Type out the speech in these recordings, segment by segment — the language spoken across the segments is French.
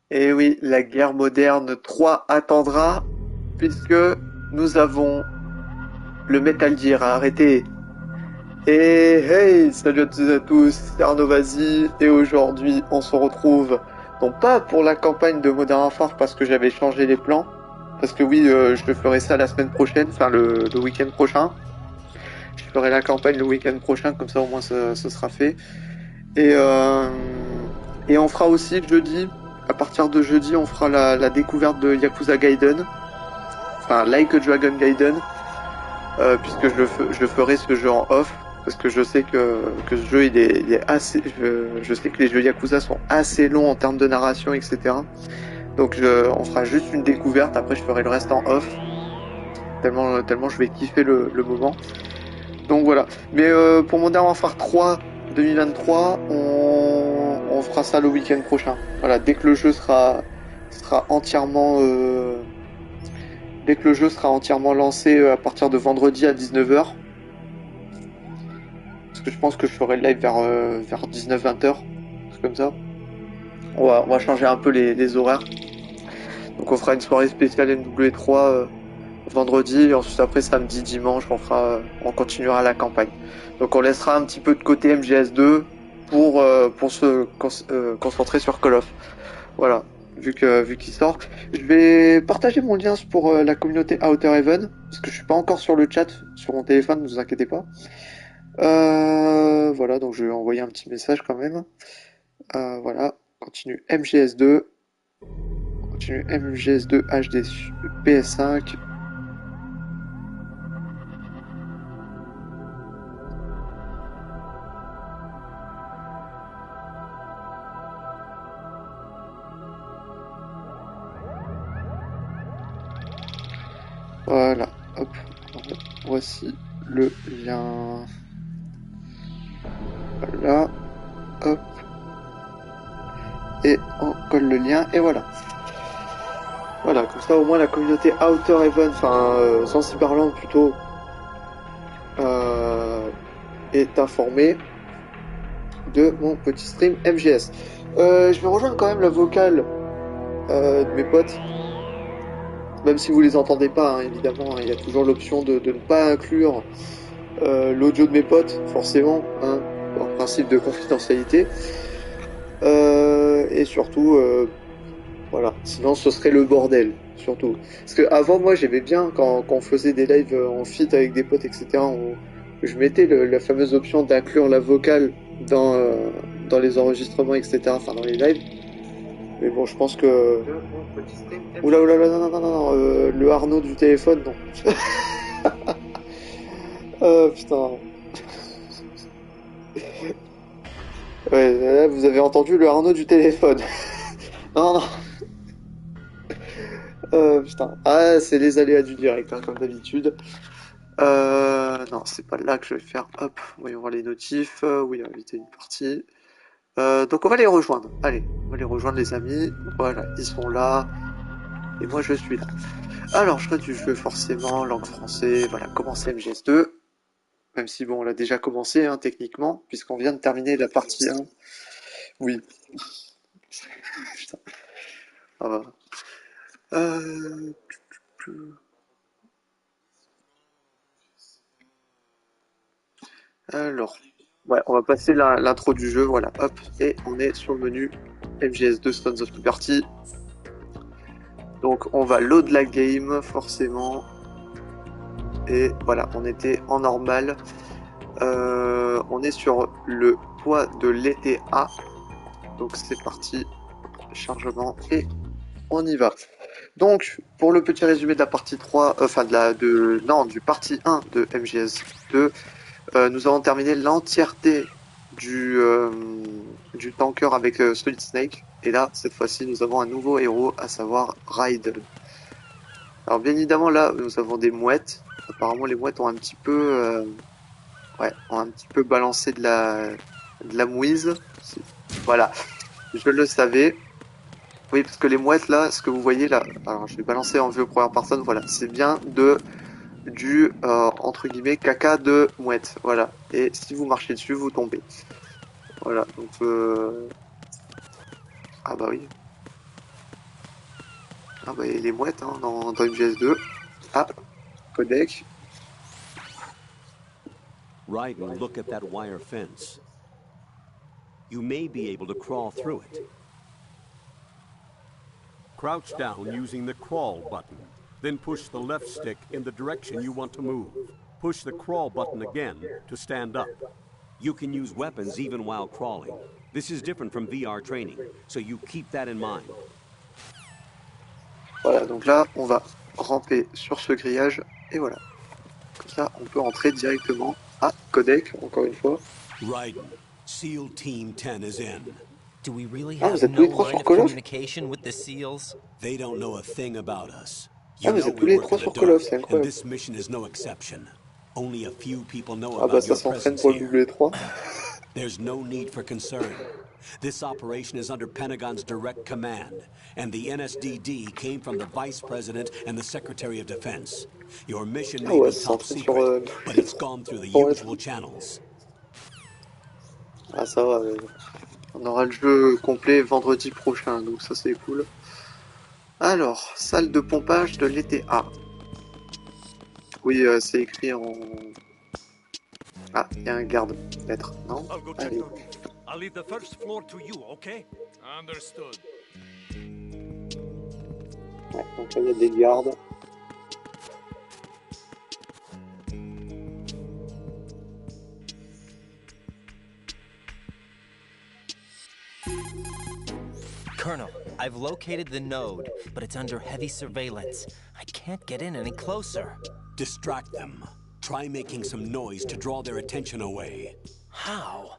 Et oui, la guerre moderne 3 attendra, puisque nous avons le Metal Gear à arrêter. Et hey, salut à toutes et à tous, c'est Arnaud-Vasy, et aujourd'hui on se retrouve, non pas pour la campagne de Modern Warfare parce que j'avais changé les plans, parce que oui, je le ferai ça la semaine prochaine, enfin le week-end prochain. Je ferai la campagne le week-end prochain, comme ça au moins ce sera fait. Et, euh, et on fera aussi jeudi, à partir de jeudi, on fera la découverte de Yakuza Gaiden, enfin Like a Dragon Gaiden, puisque je ferai ce jeu en off, parce que je sais que ce jeu il est assez, je sais que les jeux Yakuza sont assez longs en termes de narration, etc. Donc on fera juste une découverte, après je ferai le reste en off, tellement je vais kiffer le moment. Donc voilà. Mais pour Modern Warfare 3 2023, on fera ça le week-end prochain. Voilà, sera entièrement dès que le jeu sera entièrement lancé à partir de vendredi à 19h. Parce que je pense que je ferai le live vers 19-20h. C'est comme ça. On va changer un peu les horaires. Donc on fera une soirée spéciale MW3 vendredi, et ensuite après samedi, dimanche, on continuera la campagne. Donc on laissera un petit peu de côté MGS2 pour se concentrer sur Call of. Voilà, vu qu'il sort. Je vais partager mon lien pour la communauté Outer Heaven, parce que je suis pas encore sur le chat sur mon téléphone, ne vous inquiétez pas. Voilà, donc je vais envoyer un petit message quand même. Voilà, continue MGS2, continue MGS2 HD PS5. Voilà, hop, voici le lien. Voilà, hop, et on colle le lien, et voilà. Voilà, comme ça au moins la communauté Outer Heaven, enfin Zanzibarland plutôt, euh, est informée de mon petit stream MGS. Je vais rejoindre quand même la vocale de mes potes, même si vous les entendez pas, hein, évidemment, hein, il y a toujours l'option de ne pas inclure l'audio de mes potes, forcément, hein, en principe de confidentialité. Et surtout, voilà, sinon ce serait le bordel, surtout. Parce que avant moi j'aimais bien quand on faisait des lives en feat avec des potes, etc. Je mettais la fameuse option d'inclure la vocale dans les enregistrements, etc. Enfin dans les lives. Mais bon, je pense que... Oula, oula, oula, non, non, non, non, non, le Arnaud du téléphone, non. Putain. Ouais, là, vous avez entendu le Arnaud du téléphone. Non, non. Putain. Ah, c'est les aléas du direct, hein, comme d'habitude. Non, c'est pas là que je vais faire. Hop, voyons voir les notifs. Oui, inviter une partie. Donc on va les rejoindre. Allez, on va les rejoindre les amis. Voilà, ils sont là. Et moi je suis là. Alors, choix du jeu, forcément, langue français. Voilà, commencer MGS2. Même si bon, on l'a déjà commencé, hein, techniquement, puisqu'on vient de terminer la partie 1. Oui. Putain. Ah, bah. Euh... Alors, ouais, on va passer l'intro du jeu, voilà, hop, et on est sur le menu MGS2 Sons of Partie. Donc on va load la game, forcément, et voilà, on était en normal. On est sur le poids de l'ETA, donc c'est parti, chargement, et on y va. Donc, pour le petit résumé de la partie 3, enfin du partie 1 de MGS2, nous avons terminé l'entièreté du, euh, du tanker avec Solid Snake. Et là, cette fois-ci, nous avons un nouveau héros, à savoir Raiden. Alors bien évidemment, là, nous avons des mouettes. Apparemment, les mouettes ont un petit peu, ont un petit peu balancé de la mouise. Voilà, je le savais. Oui, parce que les mouettes, là, ce que vous voyez là, alors je vais balancer en vue première personne, voilà, c'est bien du entre guillemets caca de mouette, voilà. Et si vous marchez dessus, vous tombez. Voilà, donc ah bah oui. Ah bah il est mouette hein, dans MGS2. Ah, codec. Right, and look at that wire fence. You may be able to crawl through it. Crouch down using the crawl button. Then push the left stick in the direction you want to move. Push the crawl button again to stand up. You can use weapons even while crawling. This is different from VR training, so you keep that in mind. Voilà, donc là, on va ramper sur ce grillage, et voilà. Comme ça, on peut entrer directement. Ah, codec, encore une fois. Raiden, SEAL Team 10 is in. Do we really Ah, vous have êtes tous no les trois line sur of Call of? communication with the SEALs? They don't know a thing about us. Ah, You vous know êtes tous we les work trois in the sur Call of, dark, c'est and incroyable. this mission is no exception. Only a few people know Ah bah about ça your s'entraîne presence pour le here. double 3. There's no need for concern. This operation is under Pentagon's direct command, and the NSDD came from the Vice President and the Secretary of Defense. Your mission Ah may ouais, be ça top s'entraîne sur secret, but it's gone through the pour usual channels. Ah ça va, on aura le jeu complet vendredi prochain, donc ça c'est cool. Alors, salle de pompage de l'été A. Oui, c'est écrit en... Ah, il y a un garde-maître, non? Allez. I'll leave the first floor to you, okay? Understood. Ouais, donc là il y a des gardes. Colonel, I've located the node, but it's under heavy surveillance. I can't get in any closer. Distract them. Try making some noise to draw their attention away. How?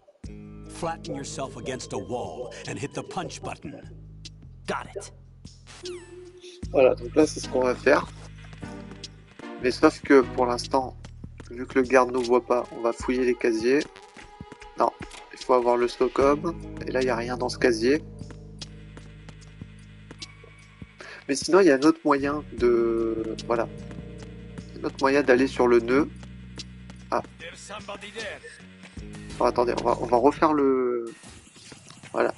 Flatten yourself against a wall and hit the punch button. Got it. Voilà, donc là c'est ce qu'on va faire. Mais sauf que pour l'instant, vu que le garde ne nous voit pas, on va fouiller les casiers. Non, il faut avoir le SOCOM. Et là il n'y a rien dans ce casier. Mais sinon il y a un autre moyen de... Voilà. Un autre moyen d'aller sur le nœud. Ah. Oh, attendez, on va refaire le... Voilà.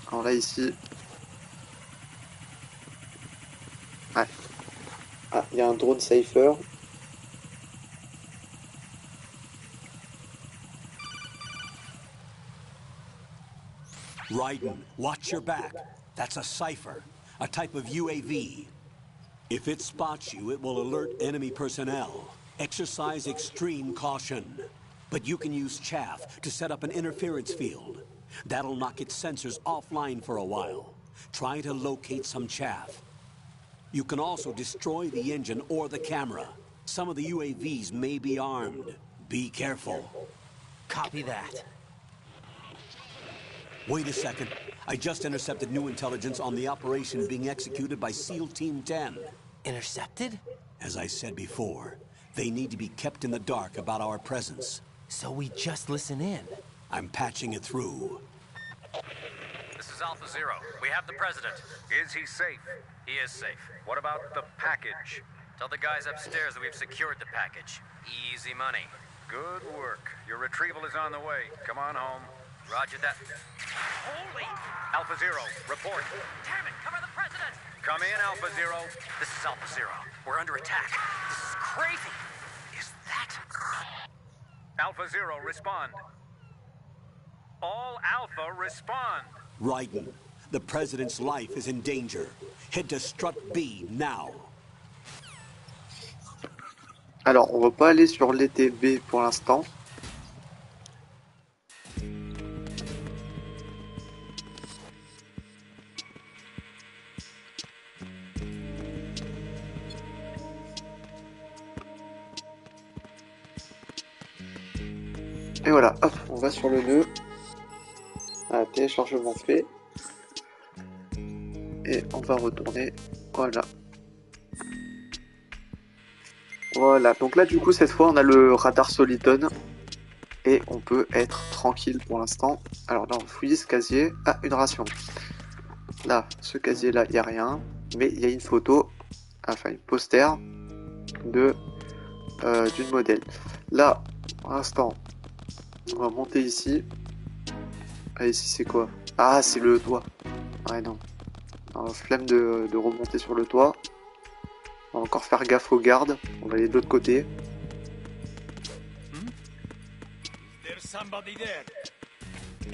Alors là ici... Ouais. Ah, il y a un drone Cypher. Raiden, watch your back. That's a cipher, a type of UAV. If it spots you, it will alert enemy personnel. Exercise extreme caution. But you can use chaff to set up an interference field. That'll knock its sensors offline for a while. Try to locate some chaff. You can also destroy the engine or the camera. Some of the UAVs may be armed. Be careful. Copy that. Wait a second. I just intercepted new intelligence on the operation being executed by SEAL Team 10. Intercepted? As I said before, they need to be kept in the dark about our presence. So we just listen in. I'm patching it through. This is Alpha Zero. We have the president. Is he safe? He is safe. What about the package? Tell the guys upstairs that we've secured the package. Easy money. Good work. Your retrieval is on the way. Come on home. Roger that. Holy! Alpha Zero, report. Damn it! Cover the president! Come in, Alpha Zero. This is Alpha Zero. We're under attack. This is crazy. Is that... Alpha Zero, respond. All Alpha, respond. Raiden, the president's life is in danger. Head to Strut B now. Alors, on va pas aller sur l'ETB pour l'instant. Et voilà, hop, on va sur le nœud. Ah, téléchargement fait. Et on va retourner. Voilà. Voilà, donc là du coup cette fois on a le radar Soliton. Et on peut être tranquille pour l'instant. Alors là on fouille ce casier. Ah, une ration. Là, ce casier là, il n'y a rien. Mais il y a une photo, enfin une poster de d'une modèle. Là, pour l'instant, on va monter ici. Ah, ici c'est quoi? Ah, c'est le doigt. Ouais, non. Alors, flemme de remonter sur le toit. On va encore faire gaffe aux gardes. On va aller de l'autre côté. There's somebody there.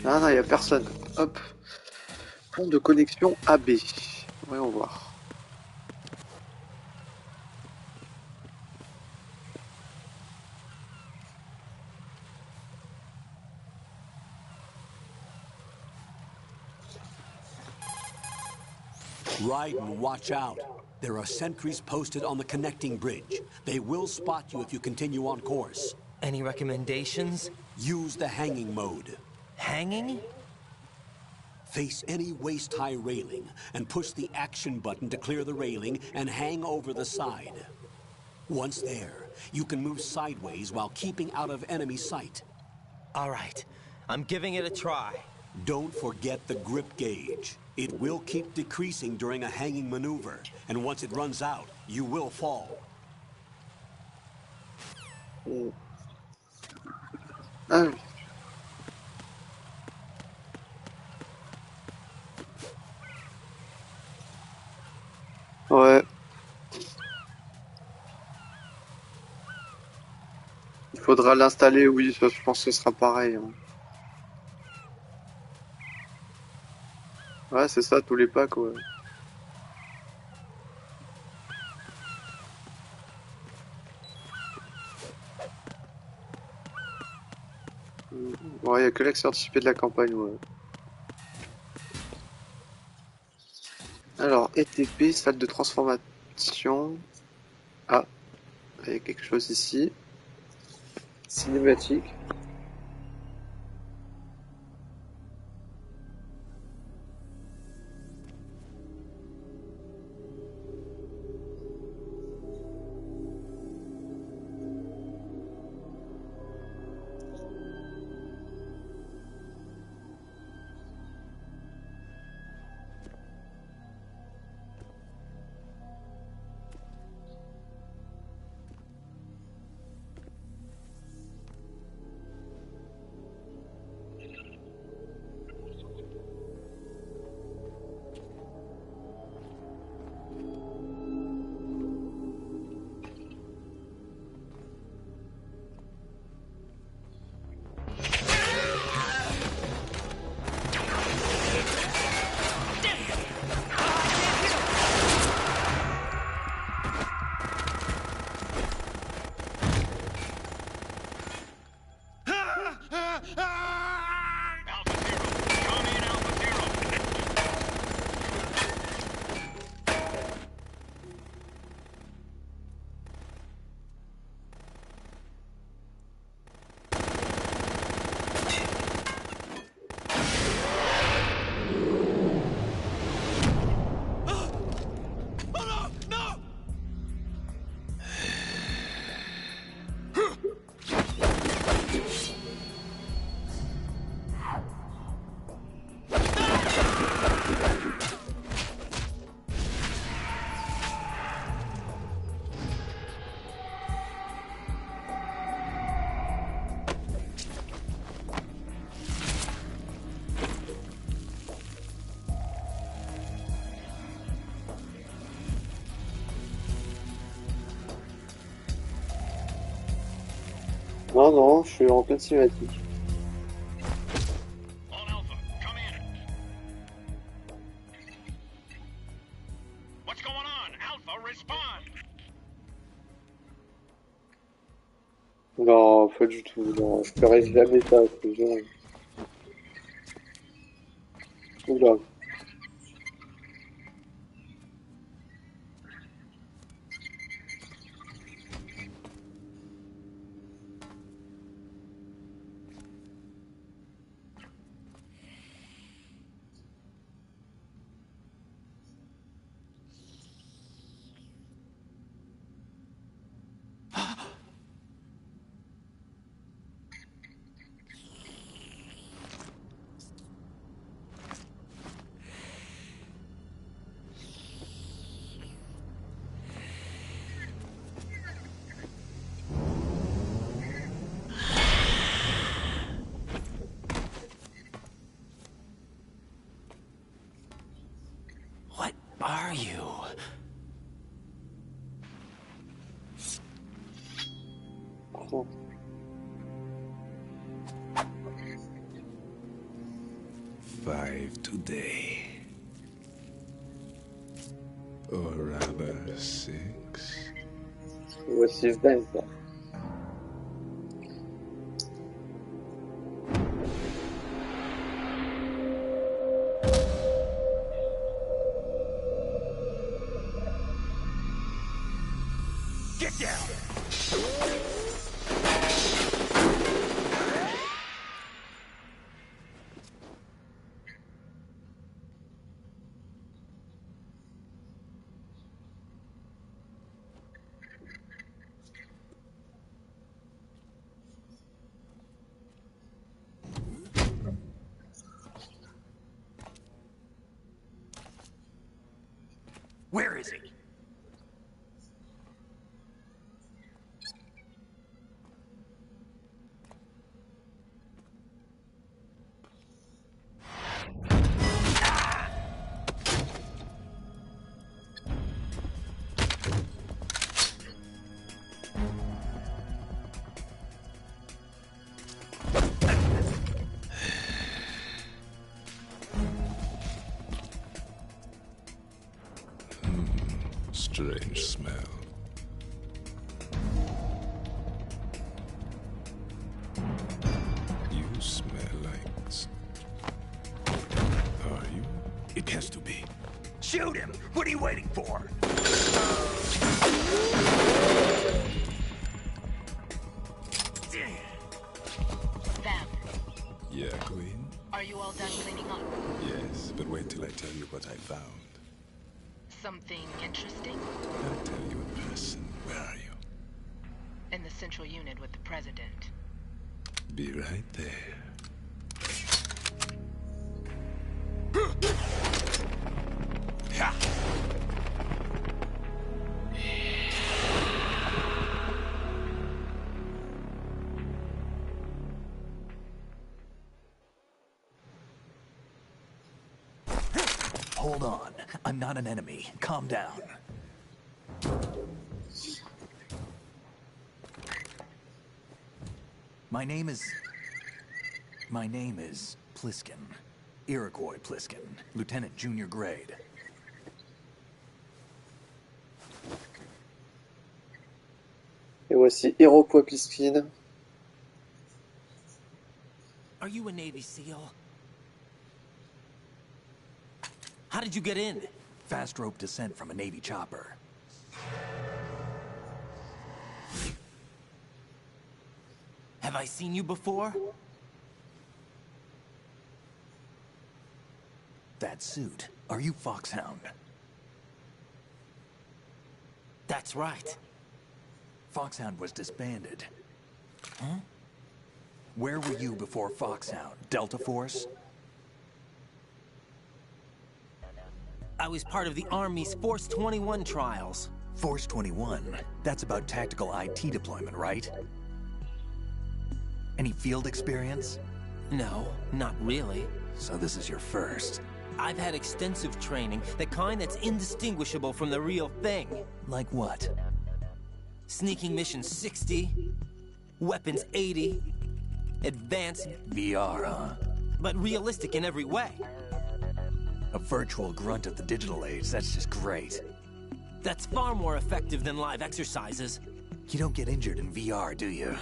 Ah non, il n'y a personne. Hop. Pont de connexion AB. Voyons voir. Raiden, watch out. There are sentries posted on the connecting bridge. They will spot you if you continue on course. Any recommendations? Use the hanging mode. Hanging? Face any waist-high railing and push the action button to clear the railing and hang over the side. Once there, you can move sideways while keeping out of enemy sight. All right, I'm giving it a try. Don't forget the grip gauge. It will keep decreasing during a hanging maneuver, and once it runs out, you will fall. Ah oui. Ouais. Il faudra l'installer, oui, ça, je pense que ce sera pareil. Hein. Ouais, c'est ça, tous les packs, ouais. Ouais, il n'y a que l'accès anticipé de la campagne, ouais. Alors, ETP, salle de transformation. Ah, il y a quelque chose ici. Cinématique. Non, non, je suis en pleine cinématique. On Alpha, come in. What's going on? Alpha, respond. Non, pas du tout. Non, je ferai jamais ça, c'est genre. Oula. are you? Oh. Five today. Or rather, 6. Voici dingue, ça. Get down! Where is he? Strange smell. You smell like... Are you? It has to be. Shoot him! What are you waiting for? Vam, Yeah, Queen? are you all done cleaning up? Yes, but wait till I tell you what I found. Something interesting? I'll tell you in person. Where are you? In the central unit with the president. Be right there. Hold on. I'm not an enemy. Calm down. My name is Pliskin. Iroquois Pliskin. Lieutenant Junior Grade. Et voici Iroquois Pliskin. Are you a Navy SEAL? How did you get in? Fast rope descent from a Navy chopper. Have I seen you before? That suit. Are you Foxhound? That's right. Foxhound was disbanded. Huh? Where were you before Foxhound? Delta Force? I was part of the Army's Force 21 trials. Force 21? That's about tactical IT deployment, right? Any field experience? No, not really. So this is your first. I've had extensive training, the kind that's indistinguishable from the real thing. Like what? Sneaking mission 60, weapons 80, advanced, VR, huh? but realistic in every way. A virtual grunt of the digital age, that's just great. That's far more effective than live exercises. You don't get injured in VR, do you?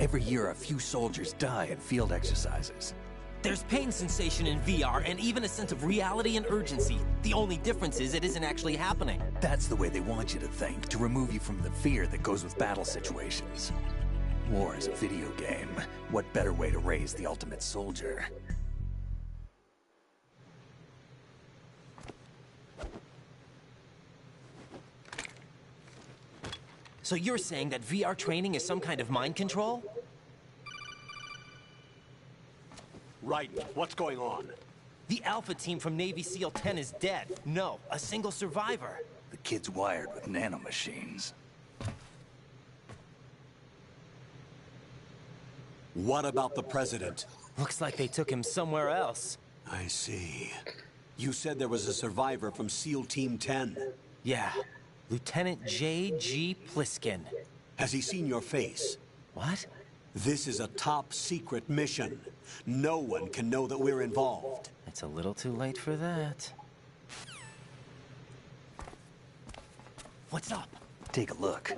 Every year, a few soldiers die in field exercises. There's pain sensation in VR and even a sense of reality and urgency. The only difference is it isn't actually happening. That's the way they want you to think, to remove you from the fear that goes with battle situations. War is a video game. What better way to raise the ultimate soldier? So you're saying that VR training is some kind of mind control? Right. What's going on? The Alpha team from Navy SEAL 10 is dead. No, a single survivor. The kid's wired with nanomachines. What about the president? Looks like they took him somewhere else. I see. You said there was a survivor from SEAL Team 10. Yeah. Lieutenant J.G. Pliskin. Has he seen your face? What? This is a top secret mission. No one can know that we're involved. It's a little too late for that. What's up? Take a look.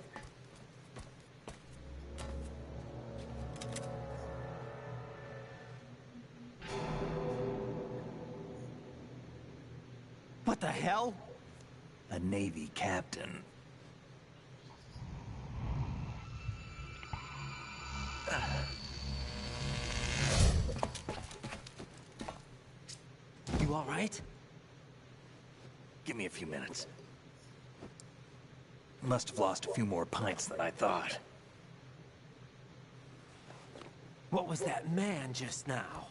What the hell? A Navy captain. You all right? Give me a few minutes. Must have lost a few more pints than I thought. What was that man just now?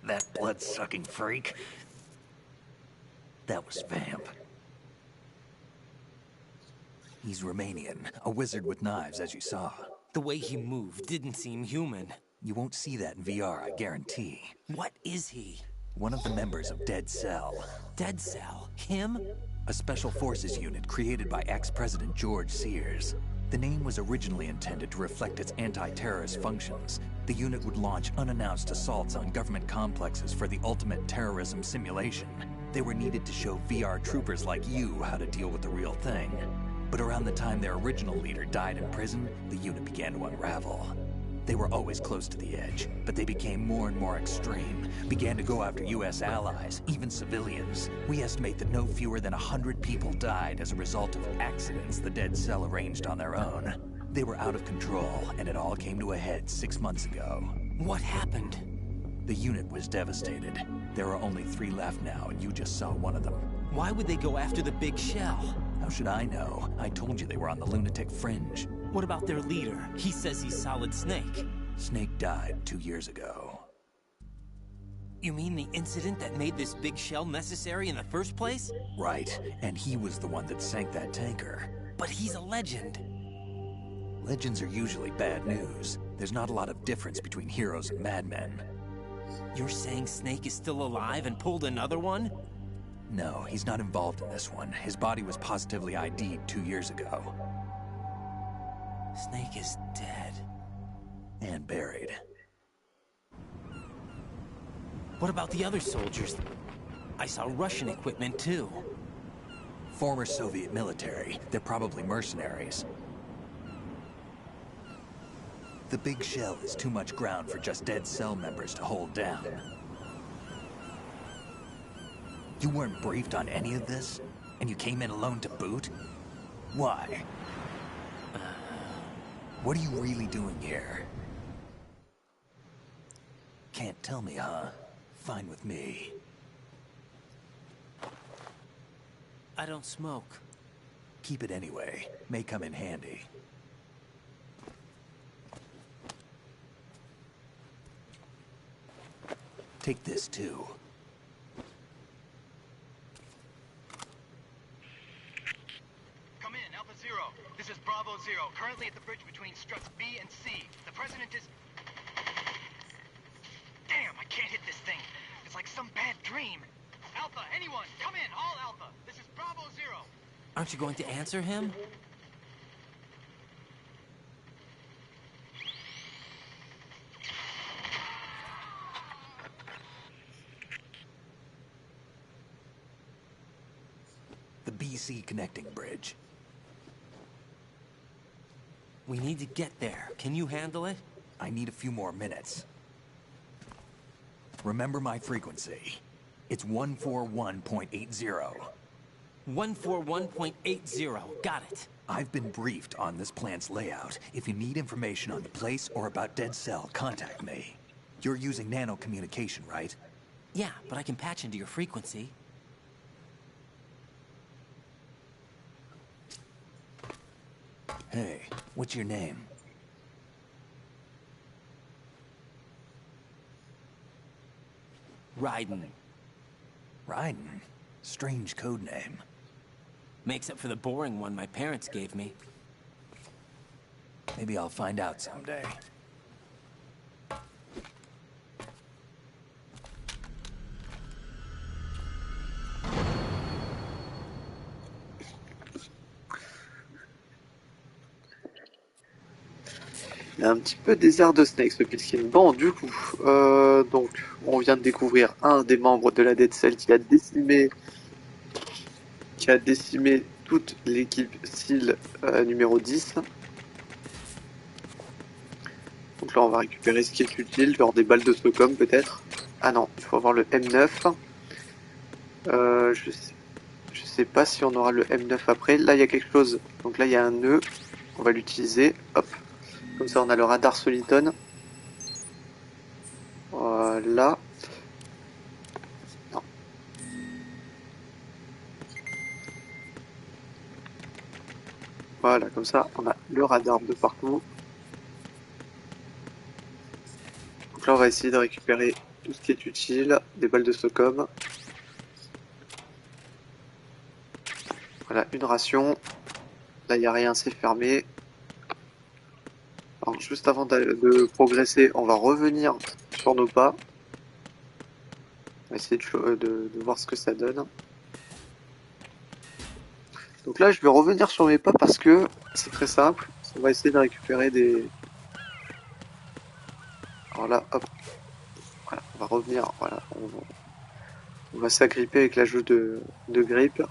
That blood-sucking freak? That was Vamp. He's Romanian, a wizard with knives, as you saw. The way he moved didn't seem human. You won't see that in VR, I guarantee. What is he? One of the members of Dead Cell. Dead Cell? Him? A special forces unit created by ex-President George Sears. The name was originally intended to reflect its anti-terrorist functions. The unit would launch unannounced assaults on government complexes for the ultimate terrorism simulation. They were needed to show VR troopers like you how to deal with the real thing. But around the time their original leader died in prison, the unit began to unravel. They were always close to the edge, but they became more and more extreme, began to go after U.S. allies, even civilians. We estimate that no fewer than 100 people died as a result of accidents the Dead Cell arranged on their own. They were out of control, and it all came to a head 6 months ago. What happened? The unit was devastated. There are only 3 left now, and you just saw one of them. Why would they go after the big shell? How should I know? I told you they were on the lunatic fringe. What about their leader? He says he's Solid Snake. Snake died 2 years ago. You mean the incident that made this big shell necessary in the first place? Right, and he was the one that sank that tanker. But he's a legend. Legends are usually bad news. There's not a lot of difference between heroes and madmen. You're saying Snake is still alive and pulled another one? No, he's not involved in this one. His body was positively ID'd 2 years ago. Snake is dead. And buried. What about the other soldiers? I saw Russian equipment too. Former Soviet military. They're probably mercenaries. The big shell is too much ground for just Dead Cell members to hold down. You weren't briefed on any of this? And you came in alone to boot? Why? What are you really doing here? Can't tell me, huh? Fine with me. I don't smoke. Keep it anyway. May come in handy. Take this too. Come in, Alpha Zero. This is Bravo Zero, currently at the bridge between struts B and C. The President is... Damn, I can't hit this thing. It's like some bad dream. Alpha, anyone, come in, all Alpha. This is Bravo Zero. Aren't you going to answer him? The BC connecting bridge. We need to get there. Can you handle it? I need a few more minutes. Remember my frequency. It's 141.80. 141.80. Got it. I've been briefed on this plant's layout. If you need information on the place or about Dead Cell, contact me. You're using nano communication, right? Yeah, but I can patch into your frequency. Hey, what's your name? Raiden. Raiden? Strange code name. Makes up for the boring one my parents gave me. Maybe I'll find out someday. Il y a un petit peu désert de Snake ce Pilskin. Bon, du coup, donc, on vient de découvrir un des membres de la Dead Cell qui a décimé toute l'équipe SEAL numéro 10. Donc là, on va récupérer ce qui est utile, genre des balles de Socom peut-être. Ah non, il faut avoir le M9. Je sais pas si on aura le M9 après. Là, il y a quelque chose. Donc là, il y a un nœud. On va l'utiliser. Hop. Comme ça, on a le radar Soliton. Voilà. Non. Voilà, comme ça, on a le radar de partout. Donc là, on va essayer de récupérer tout ce qui est utile. Des balles de Socom. Voilà, une ration. Là, il n'y a rien, c'est fermé. Alors, juste avant de progresser, on va revenir sur nos pas. On va essayer de voir ce que ça donne. Donc là, je vais revenir sur mes pas parce que c'est très simple. On va essayer de récupérer des... Alors là, hop. Voilà, on va revenir. Voilà, on va s'agripper avec la jauge de grippe.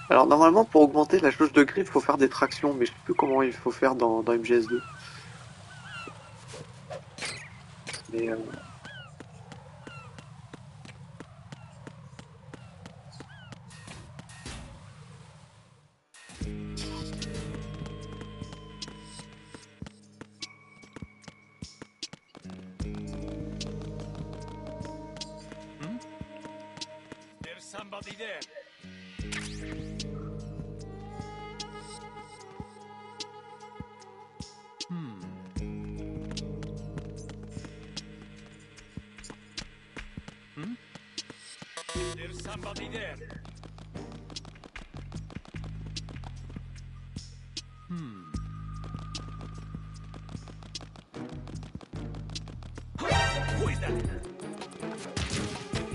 Alors normalement, pour augmenter la jauge de grippe, il faut faire des tractions, mais je sais plus comment il faut faire dans MGS2. Mais There's somebody there. There's somebody there. Who is that?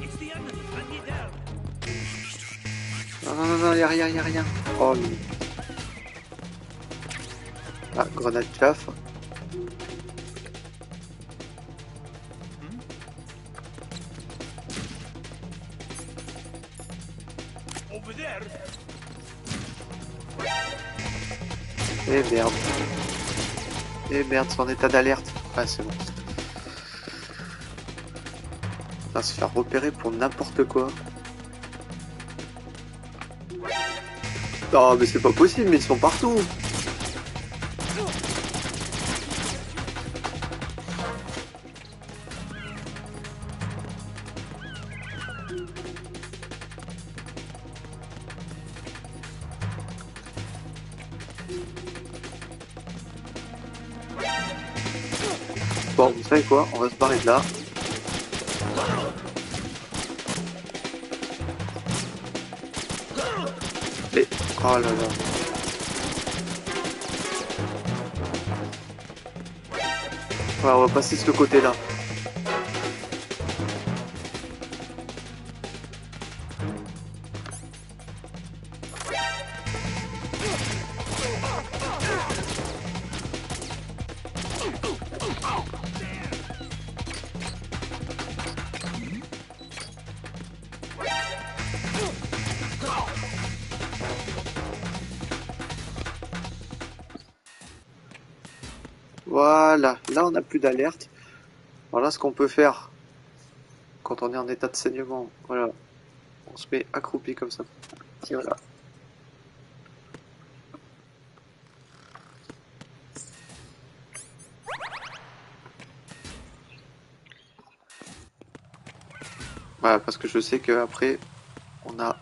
It's the enemy. I need help. non, y a rien. Oh, oui. Ah, grenade chaff. Over there. Eh merde, c'est en état d'alerte. Ah, c'est bon. On va se faire repérer pour n'importe quoi. Non, mais c'est pas possible, mais ils sont partout. Bon, vous savez quoi? On va se barrer de là. Et... oh là là. Ouais, on va passer de ce côté-là. Voilà, là on n'a plus d'alerte. Voilà ce qu'on peut faire quand on est en état de saignement. Voilà, on se met accroupi comme ça. Et voilà. Voilà, parce que je sais qu'après on a...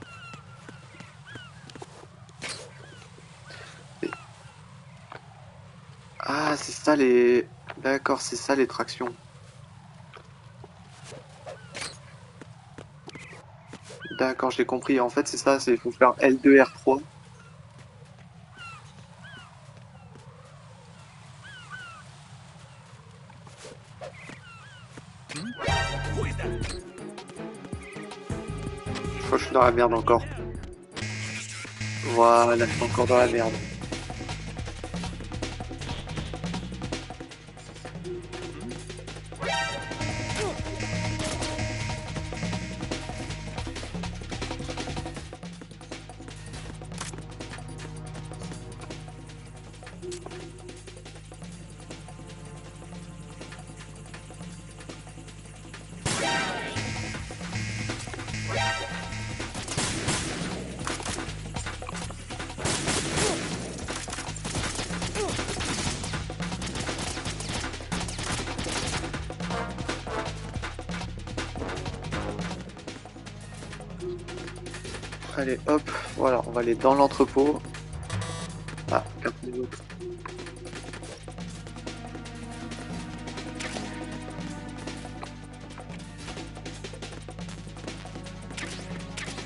Ah, c'est ça les... D'accord, c'est ça les tractions. D'accord, j'ai compris. En fait, c'est ça, il faut faire L2, R3. crois que je suis dans la merde encore. Voilà, je suis encore dans la merde. Allez, hop, voilà, on va aller dans l'entrepôt. Ah, carte niveau.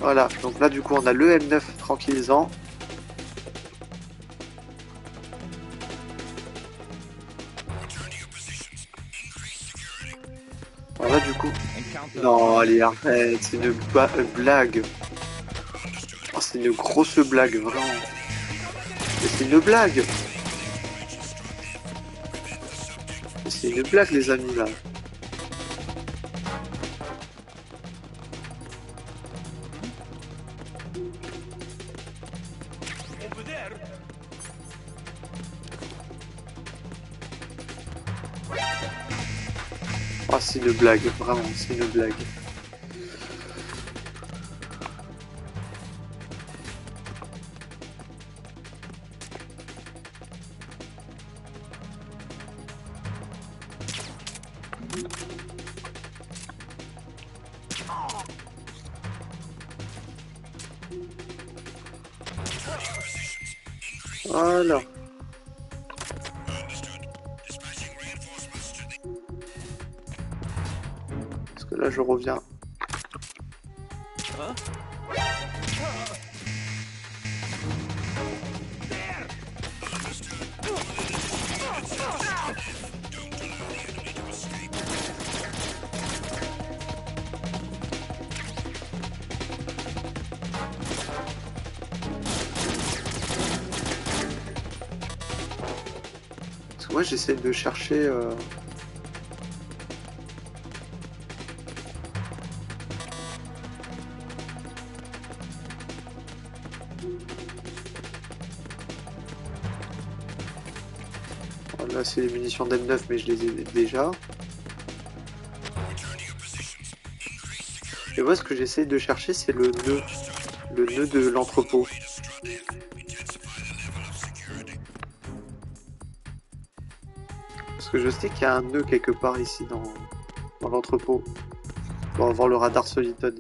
Voilà, donc là du coup on a le M9 tranquillisant. Alors là du coup... Non, allez, arrête, c'est une blague. Oh, c'est une grosse blague, vraiment. Mais c'est une blague. Mais c'est une blague, les amis, là. Oh, c'est une blague, vraiment, c'est une blague. Voilà. Parce que là je reviens. Parce que moi j'essaie de chercher... Là c'est les munitions d'M9 mais je les ai déjà. Et moi ce que j'essaie de chercher c'est le nœud de l'entrepôt. Parce que je sais qu'il y a un nœud quelque part ici dans l'entrepôt. Pour avoir le radar Soliton.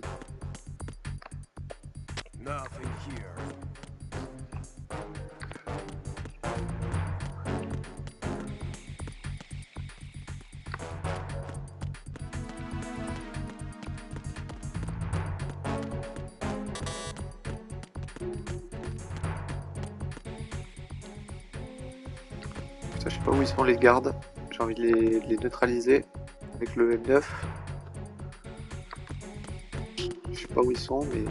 Je sais pas où ils sont les gardes, j'ai envie de les neutraliser avec le M9. Je sais pas où ils sont mais...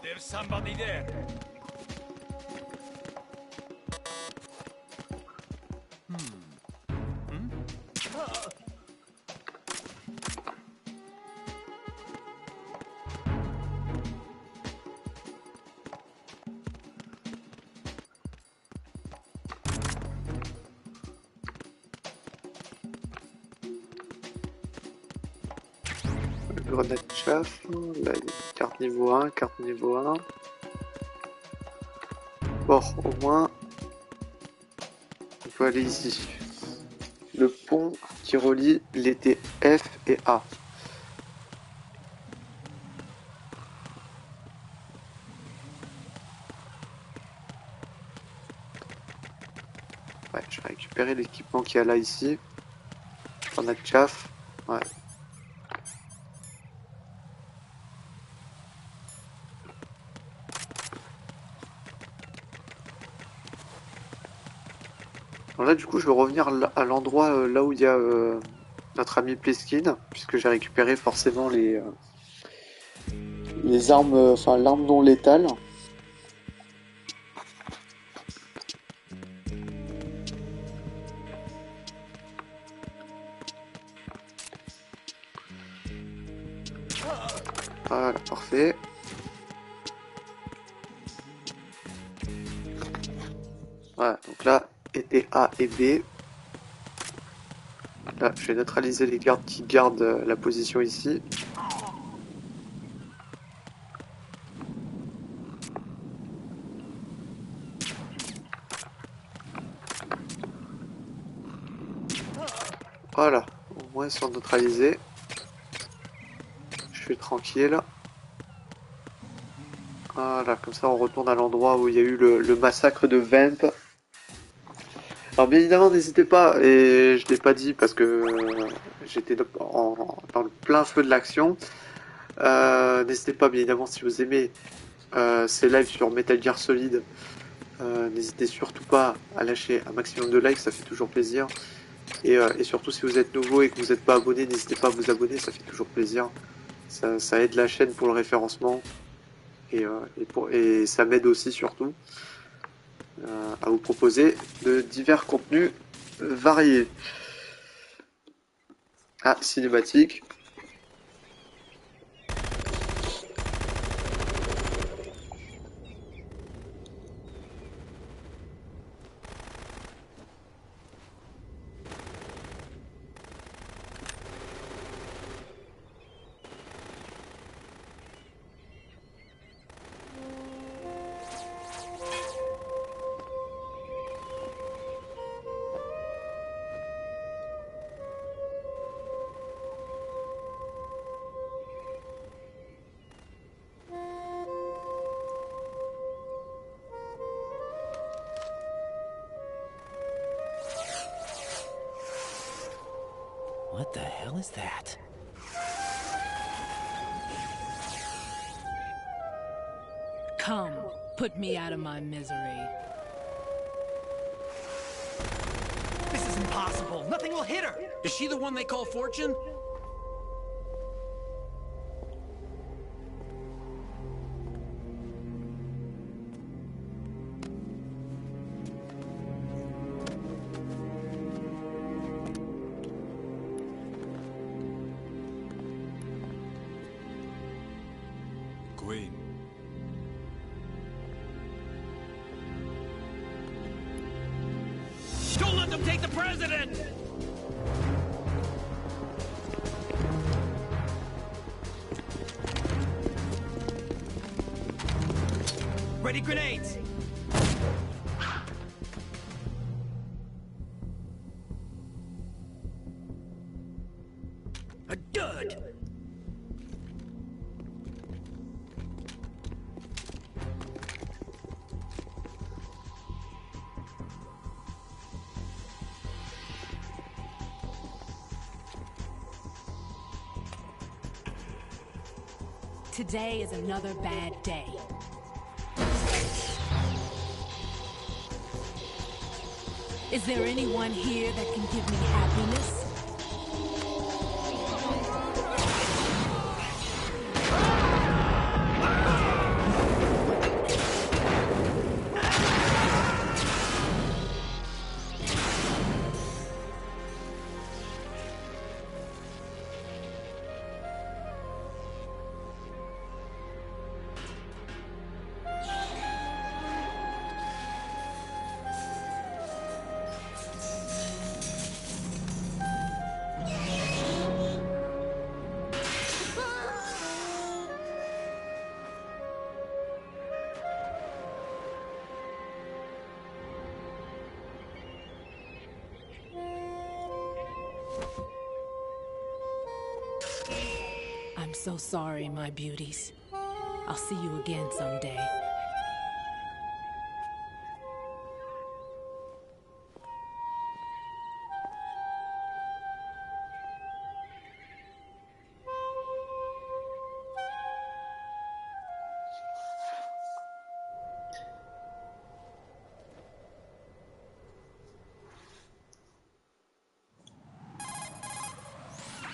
There's somebody there. Grenade chaff, là, carte niveau 1, carte niveau 1. Bon, au moins, on peut aller ici. Le pont qui relie les T F et A. Ouais, je vais récupérer l'équipement qu'il y a là ici. Grenade chaff, ouais. Alors là, du coup, je vais revenir à l'endroit là où il y a notre ami Pleskin, puisque j'ai récupéré forcément les armes, enfin l'arme non létale. Voilà, parfait. Voilà, donc là, était A et B. Là, je vais neutraliser les gardes qui gardent la position ici. Voilà, au moins ils sont neutralisés. Je suis tranquille. Voilà, comme ça on retourne à l'endroit où il y a eu le massacre de Vamp. Alors bien évidemment, n'hésitez pas, et je l'ai pas dit parce que j'étais dans le plein feu de l'action. N'hésitez pas, bien évidemment, si vous aimez ces lives sur Metal Gear Solid, n'hésitez surtout pas à lâcher un maximum de likes, ça fait toujours plaisir. Et surtout, si vous êtes nouveau et que vous n'êtes pas abonné, n'hésitez pas à vous abonner, ça fait toujours plaisir. Ça aide la chaîne pour le référencement et ça m'aide aussi surtout à vous proposer de divers contenus variés. Ah, cinématique. What the hell is that? Come, put me out of my misery. This is impossible. Nothing will hit her. Is she the one they call Fortune? Queen. Don't let them take the president! Ready grenades! A dud! Today is another bad day. Is there anyone here that can give me happiness? I'm so sorry, my beauties. I'll see you again someday.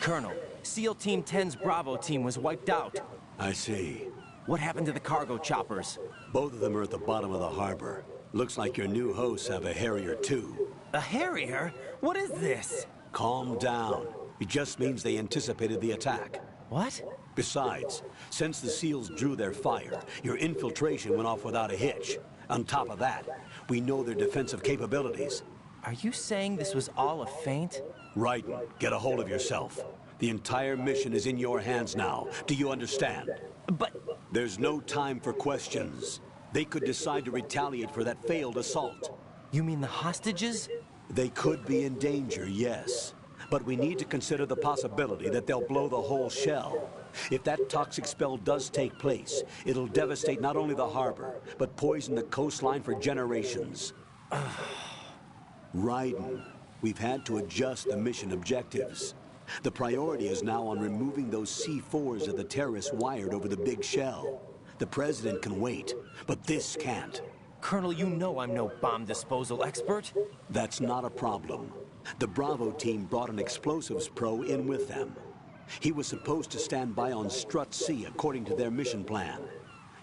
Colonel, SEAL Team 10's Bravo team was wiped out. I see. What happened to the cargo choppers? Both of them are at the bottom of the harbor. Looks like your new hosts have a Harrier too. A Harrier? What is this? Calm down. It just means they anticipated the attack. What? Besides, since the SEALs drew their fire, your infiltration went off without a hitch. On top of that, we know their defensive capabilities. Are you saying this was all a feint? Raiden, get a hold of yourself. The entire mission is in your hands now. Do you understand? But... There's no time for questions. They could decide to retaliate for that failed assault. You mean the hostages? They could be in danger, yes. But we need to consider the possibility that they'll blow the whole shell. If that toxic spell does take place, it'll devastate not only the harbor, but poison the coastline for generations. Raiden, we've had to adjust the mission objectives. The priority is now on removing those C4s that the terrorists wired over the big shell. The President can wait, but this can't. Colonel, you know I'm no bomb disposal expert. That's not a problem. The Bravo team brought an explosives pro in with them. He was supposed to stand by on Strut C according to their mission plan.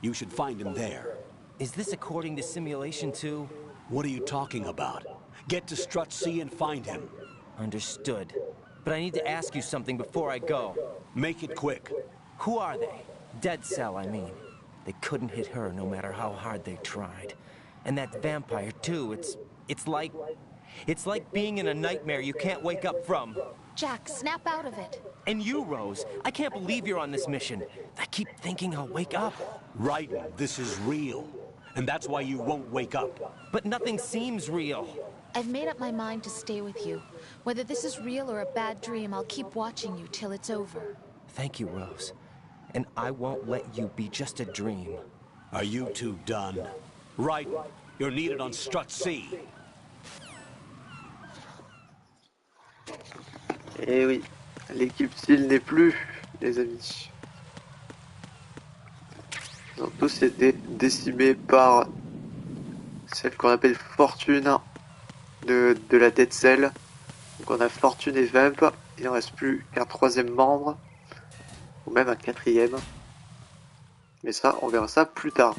You should find him there. Is this according to Simulation 2? What are you talking about? Get to Strut C and find him. Understood. But I need to ask you something before I go. Make it quick. Who are they? Dead Cell, I mean. They couldn't hit her no matter how hard they tried. And that vampire, too, it's like being in a nightmare you can't wake up from. Jack, snap out of it. And you, Rose, I can't believe you're on this mission. I keep thinking I'll wake up. Raiden, this is real. And that's why you won't wake up. But nothing seems real. I've made up my mind to stay with you. Whether this is real or a bad dream, I'll keep watching you till it's over. Thank you, Rose. And I won't let you be just a dream. Are you two done? Raiden, you're needed on Strut C. Eh oui, l'équipe SEAL n'est plus, les amis. Ils ont tous été décimés par celle qu'on appelle Fortune de la Dead Cell. Donc on a Fortune et Vamp, il ne reste plus qu'un troisième membre, ou même un quatrième. Mais ça, on verra ça plus tard.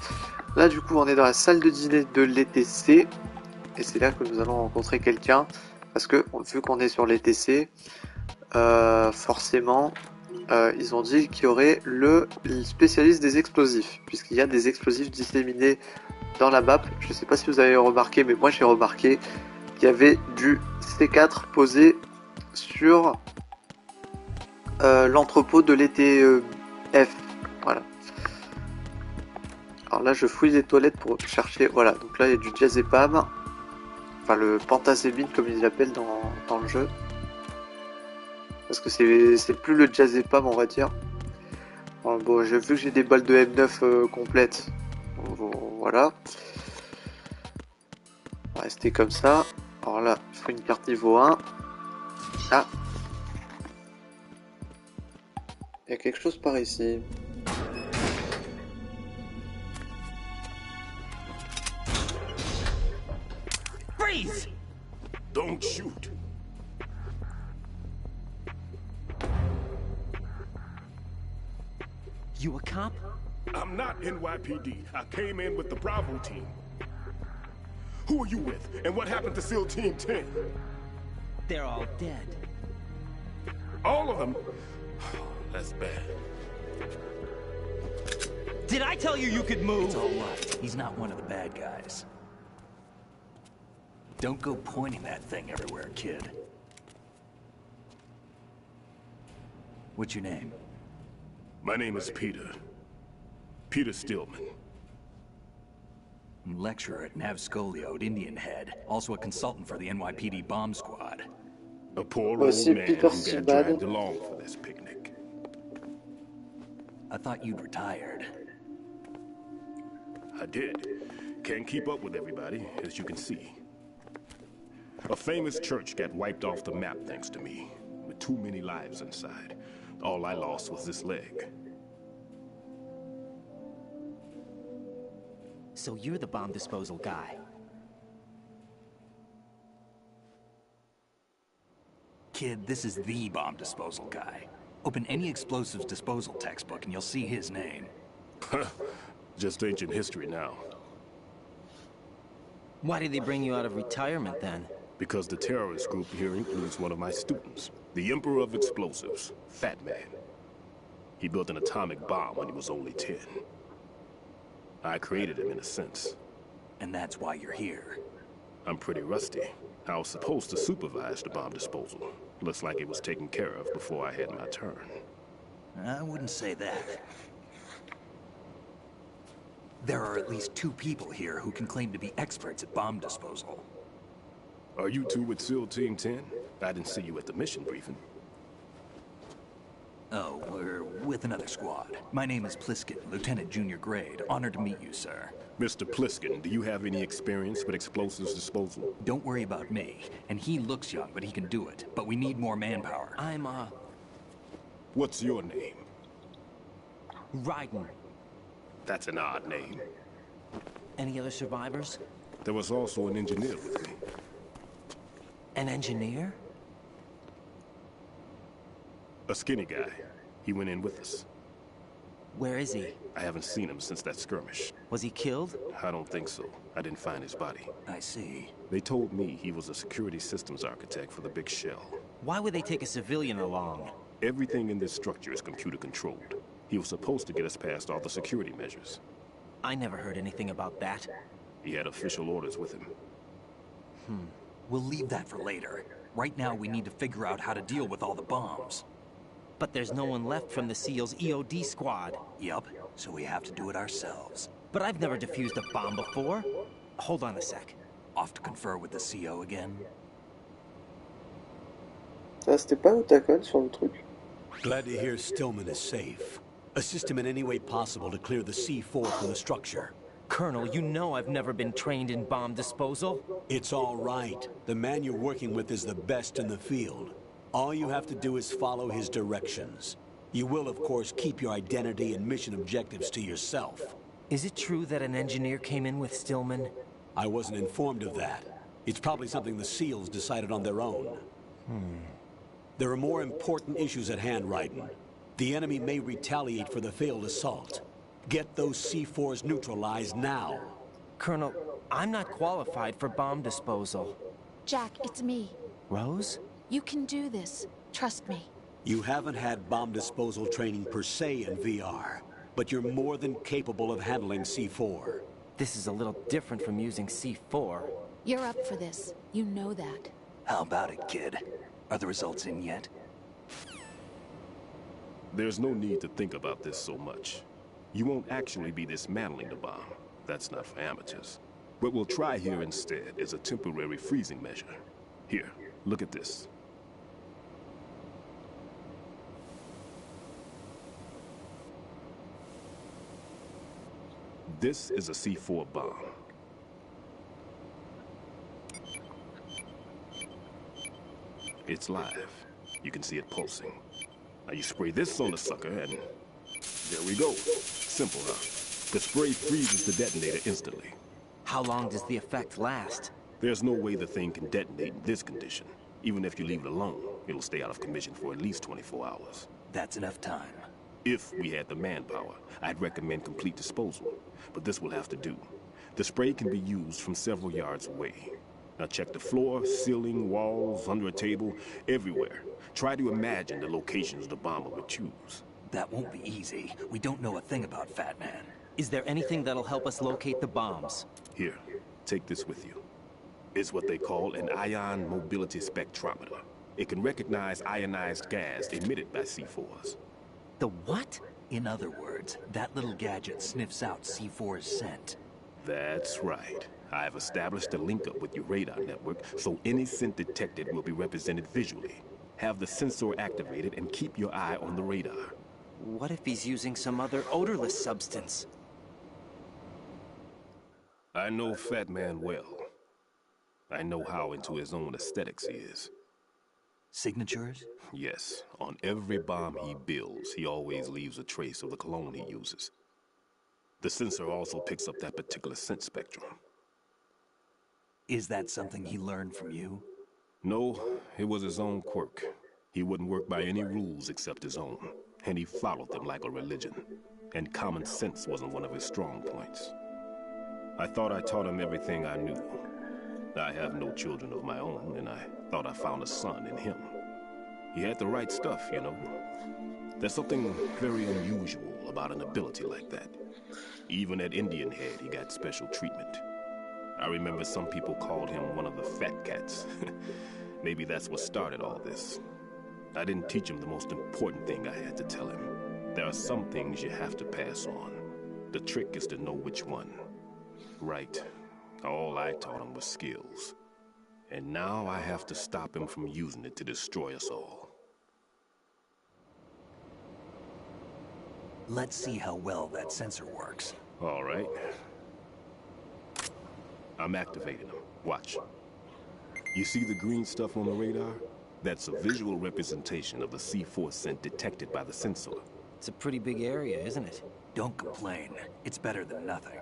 Là du coup on est dans la salle de dîner de l'ETC, et c'est là que nous allons rencontrer quelqu'un, parce que vu qu'on est sur l'ETC, forcément ils ont dit qu'il y aurait le spécialiste des explosifs, puisqu'il y a des explosifs disséminés dans la map. Je ne sais pas si vous avez remarqué, mais moi j'ai remarqué qu'il y avait du C4 posé sur l'entrepôt de l'ETF. Voilà. Alors là je fouille les toilettes pour chercher, voilà, donc là il y a du diazépam, enfin le pentazépine comme ils l'appellent dans le jeu. Parce que c'est plus le diazépam, on va dire. Alors, bon, j'ai vu que j'ai des balles de M9 complètes. Voilà. On va rester comme ça. Alors là, il faut une carte niveau 1. Ah. Il y a quelque chose par ici. Freeze! Don't shoot. You a cop? I'm not NYPD. I came in with the Bravo team. Who are you with? And what happened to SEAL Team 10? They're all dead. All of them? That's bad. Did I tell you you could move? It's all right. He's not one of the bad guys. Don't go pointing that thing everywhere, kid. What's your name? My name is Peter. Peter Stillman. Lecturer at Nav Scolio at Indian Head. Also a consultant for the NYPD bomb squad. A poor old man who got dragged along for this picnic. I thought you'd retired. I did. Can't keep up with everybody, as you can see. A famous church got wiped off the map thanks to me, with too many lives inside. All I lost was this leg. So you're the bomb disposal guy. Kid, this is the bomb disposal guy. Open any explosives disposal textbook and you'll see his name. Just ancient history now. Why did they bring you out of retirement then? Because the terrorist group here includes one of my students, the Emperor of Explosives, Fat Man. He built an atomic bomb when he was only 10. I created him in a sense. And that's why you're here. I'm pretty rusty. I was supposed to supervise the bomb disposal. Looks like it was taken care of before I had my turn. I wouldn't say that. There are at least 2 people here who can claim to be experts at bomb disposal. Are you two with SEAL Team 10? I didn't see you at the mission briefing. Oh, we're with another squad. My name is Pliskin, Lieutenant Junior Grade. Honored to meet you, sir. Mr. Pliskin, do you have any experience with explosives disposal? Don't worry about me. And he looks young, but he can do it. But we need more manpower. I'm, What's your name? Raiden. That's an odd name. Any other survivors? There was also an engineer with me. An engineer? A skinny guy. He went in with us. Where is he? I haven't seen him since that skirmish. Was he killed? I don't think so. I didn't find his body. I see. They told me he was a security systems architect for the big shell. Why would they take a civilian along? Everything in this structure is computer controlled. He was supposed to get us past all the security measures. I never heard anything about that. He had official orders with him. We'll leave that for later. Right now, we need to figure out how to deal with all the bombs. But there's no one left from the SEAL's EOD squad. Yup, so we have to do it ourselves. But I've never defused a bomb before. Hold on a sec. Off to confer with the CO again. Ah, c'était pas Otakon sur le truc. Glad to hear Stillman is safe. Assist him in any way possible to clear the C4 from the structure. Colonel, you know I've never been trained in bomb disposal. It's all right. The man you're working with is the best in the field. All you have to do is follow his directions. You will, of course, keep your identity and mission objectives to yourself. Is it true that an engineer came in with Stillman? I wasn't informed of that. It's probably something the SEALs decided on their own. There are more important issues at hand, Raiden. The enemy may retaliate for the failed assault. Get those C4s neutralized now. Colonel, I'm not qualified for bomb disposal. Jack, it's me. Rose? You can do this. Trust me. You haven't had bomb disposal training per se in VR, but you're more than capable of handling C4. This is a little different from using C4. You're up for this. You know that. How about it, kid? Are the results in yet? There's no need to think about this so much. You won't actually be dismantling the bomb. That's not for amateurs. What we'll try here instead is a temporary freezing measure. Here, look at this. This is a C4 bomb. It's live. You can see it pulsing. Now you spray this on the sucker and there we go. Simple, huh? The spray freezes the detonator instantly. How long does the effect last? There's no way the thing can detonate in this condition. Even if you leave it alone, it'll stay out of commission for at least 24 hours. That's enough time. If we had the manpower, I'd recommend complete disposal. But this will have to do. The spray can be used from several yards away. Now check the floor, ceiling, walls, under a table, everywhere. Try to imagine the locations the bomber would choose. That won't be easy. We don't know a thing about Fat Man. Is there anything that'll help us locate the bombs? Here, take this with you. It's what they call an ion mobility spectrometer. It can recognize ionized gas emitted by C4s. The what? In other words, that little gadget sniffs out C4's scent. That's right. I've established a link up with your radar network, so any scent detected will be represented visually. Have the sensor activated and keep your eye on the radar. What if he's using some other odorless substance? I know Fat Man well. I know how into his own aesthetics he is. Signatures? Yes. On every bomb he builds, he always leaves a trace of the cologne he uses. The sensor also picks up that particular scent spectrum. Is that something he learned from you? No, it was his own quirk. He wouldn't work by any rules except his own, and he followed them like a religion. And common sense wasn't one of his strong points. I thought I taught him everything I knew. I have no children of my own, and I thought I found a son in him. He had the right stuff, you know. There's something very unusual about an ability like that. Even at Indian Head, he got special treatment. I remember some people called him one of the fat cats. Maybe that's what started all this. I didn't teach him the most important thing I had to tell him. There are some things you have to pass on. The trick is to know which one. Right. All I taught him was skills. And now I have to stop him from using it to destroy us all. Let's see how well that sensor works. All right. I'm activating them. Watch. You see the green stuff on the radar? That's a visual representation of the C4 scent detected by the sensor. It's a pretty big area, isn't it? Don't complain. It's better than nothing.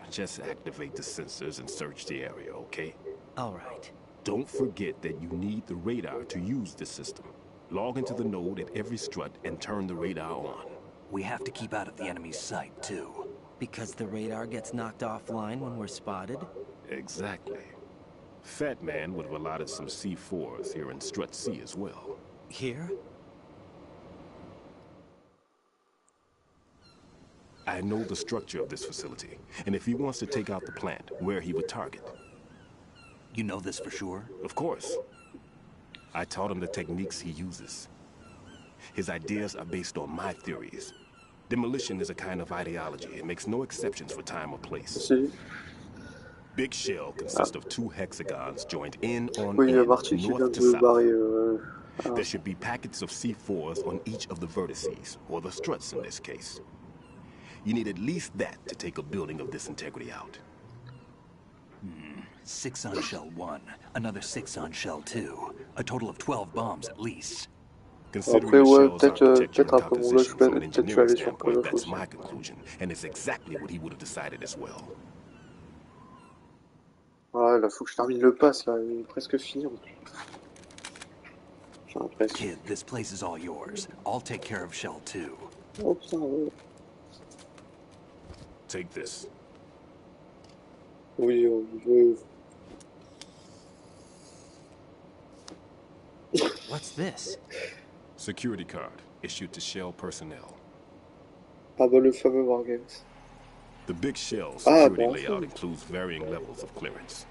Just activate the sensors and search the area, okay? All right. Don't forget that you need the radar to use the system. Log into the node at every strut and turn the radar on. We have to keep out of the enemy's sight, too. Because the radar gets knocked offline when we're spotted? Exactly. Fat Man would have allotted some C4s here in Strut C as well. Here? I know the structure of this facility, and if he wants to take out the plant, where he would target. You know this for sure? Of course. I taught him the techniques he uses. His ideas are based on my theories. Demolition is a kind of ideology. It makes no exceptions for time or place. Big shell consists of two hexagons joined in on end, north to south. There should be packets of C4s on each of the vertices, or the struts in this case. You need at least that to take a building of this integrity out. 6 on shell 1, another 6 on shell 2. A total of 12 bombs at least. Après, ouais, peut-être un peu mon loge, peut-être je vais aller sur Call of That's my conclusion, and it's exactly what he would have decided as well. Voilà, là, faut que je termine le pass, là, il est presque fini. J'ai l'impression. Kid, this place is all yours. I'll take care of shell 2. Oh putain, ouais. Take this. Oui, oui. What's this? Security card issued to Shell personnel. Ah bah le fameux Wargames. The big Shell security layout includes varying levels of clearance.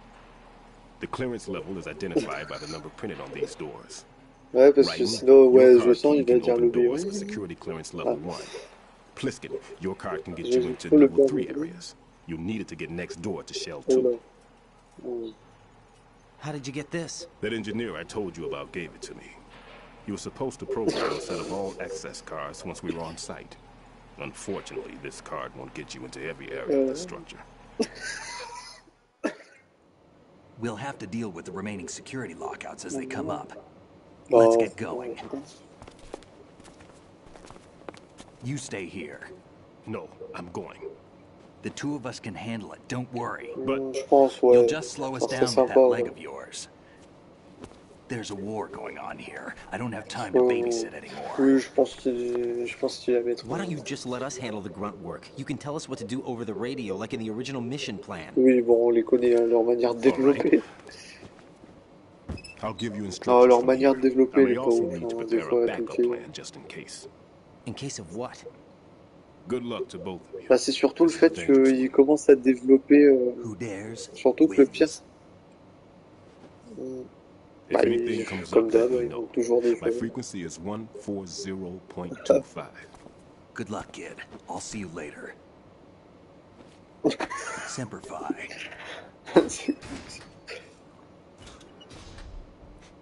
The clearance level is identified by the number printed on these doors. Ouais, parce que sinon, ouais, je sens, il va dire le B. Security clearance level 1. Pliskin, your card can get you into level 3 areas. You need it to get next door to Shell 2. How did you get this? That engineer I told you about gave it to me. He was supposed to program a set of all access cards once we were on site. Unfortunately, this card won't get you into every area of the structure. We'll have to deal with the remaining security lockouts as they come up. Let's get going. You stay here. No, I'm going. The two of us can handle it, don't worry. But you'll just slow us down with that leg of yours. There's a war going on here. I don't have time to babysit anymore. Oui, je pense qu'il va mettre. Why don't you just let us handle the grunt work? You can tell us what to do over the radio, like in the original mission plan. Oui, bon, on les connaît, hein, leur manière de développer. I'll give you Non, leur manière de développer, les also pauvres, need to des prepare fois, a backup donc, plan just in case. In case of what? Good luck to both of you. Bah, c'est surtout le fait qu'ils commencent à développer. Surtout que le pire. Bah, comme d'hab, ils vont toujours My développer. frequency is 140.25. Good luck, kid. I'll see you later. Semper Fi.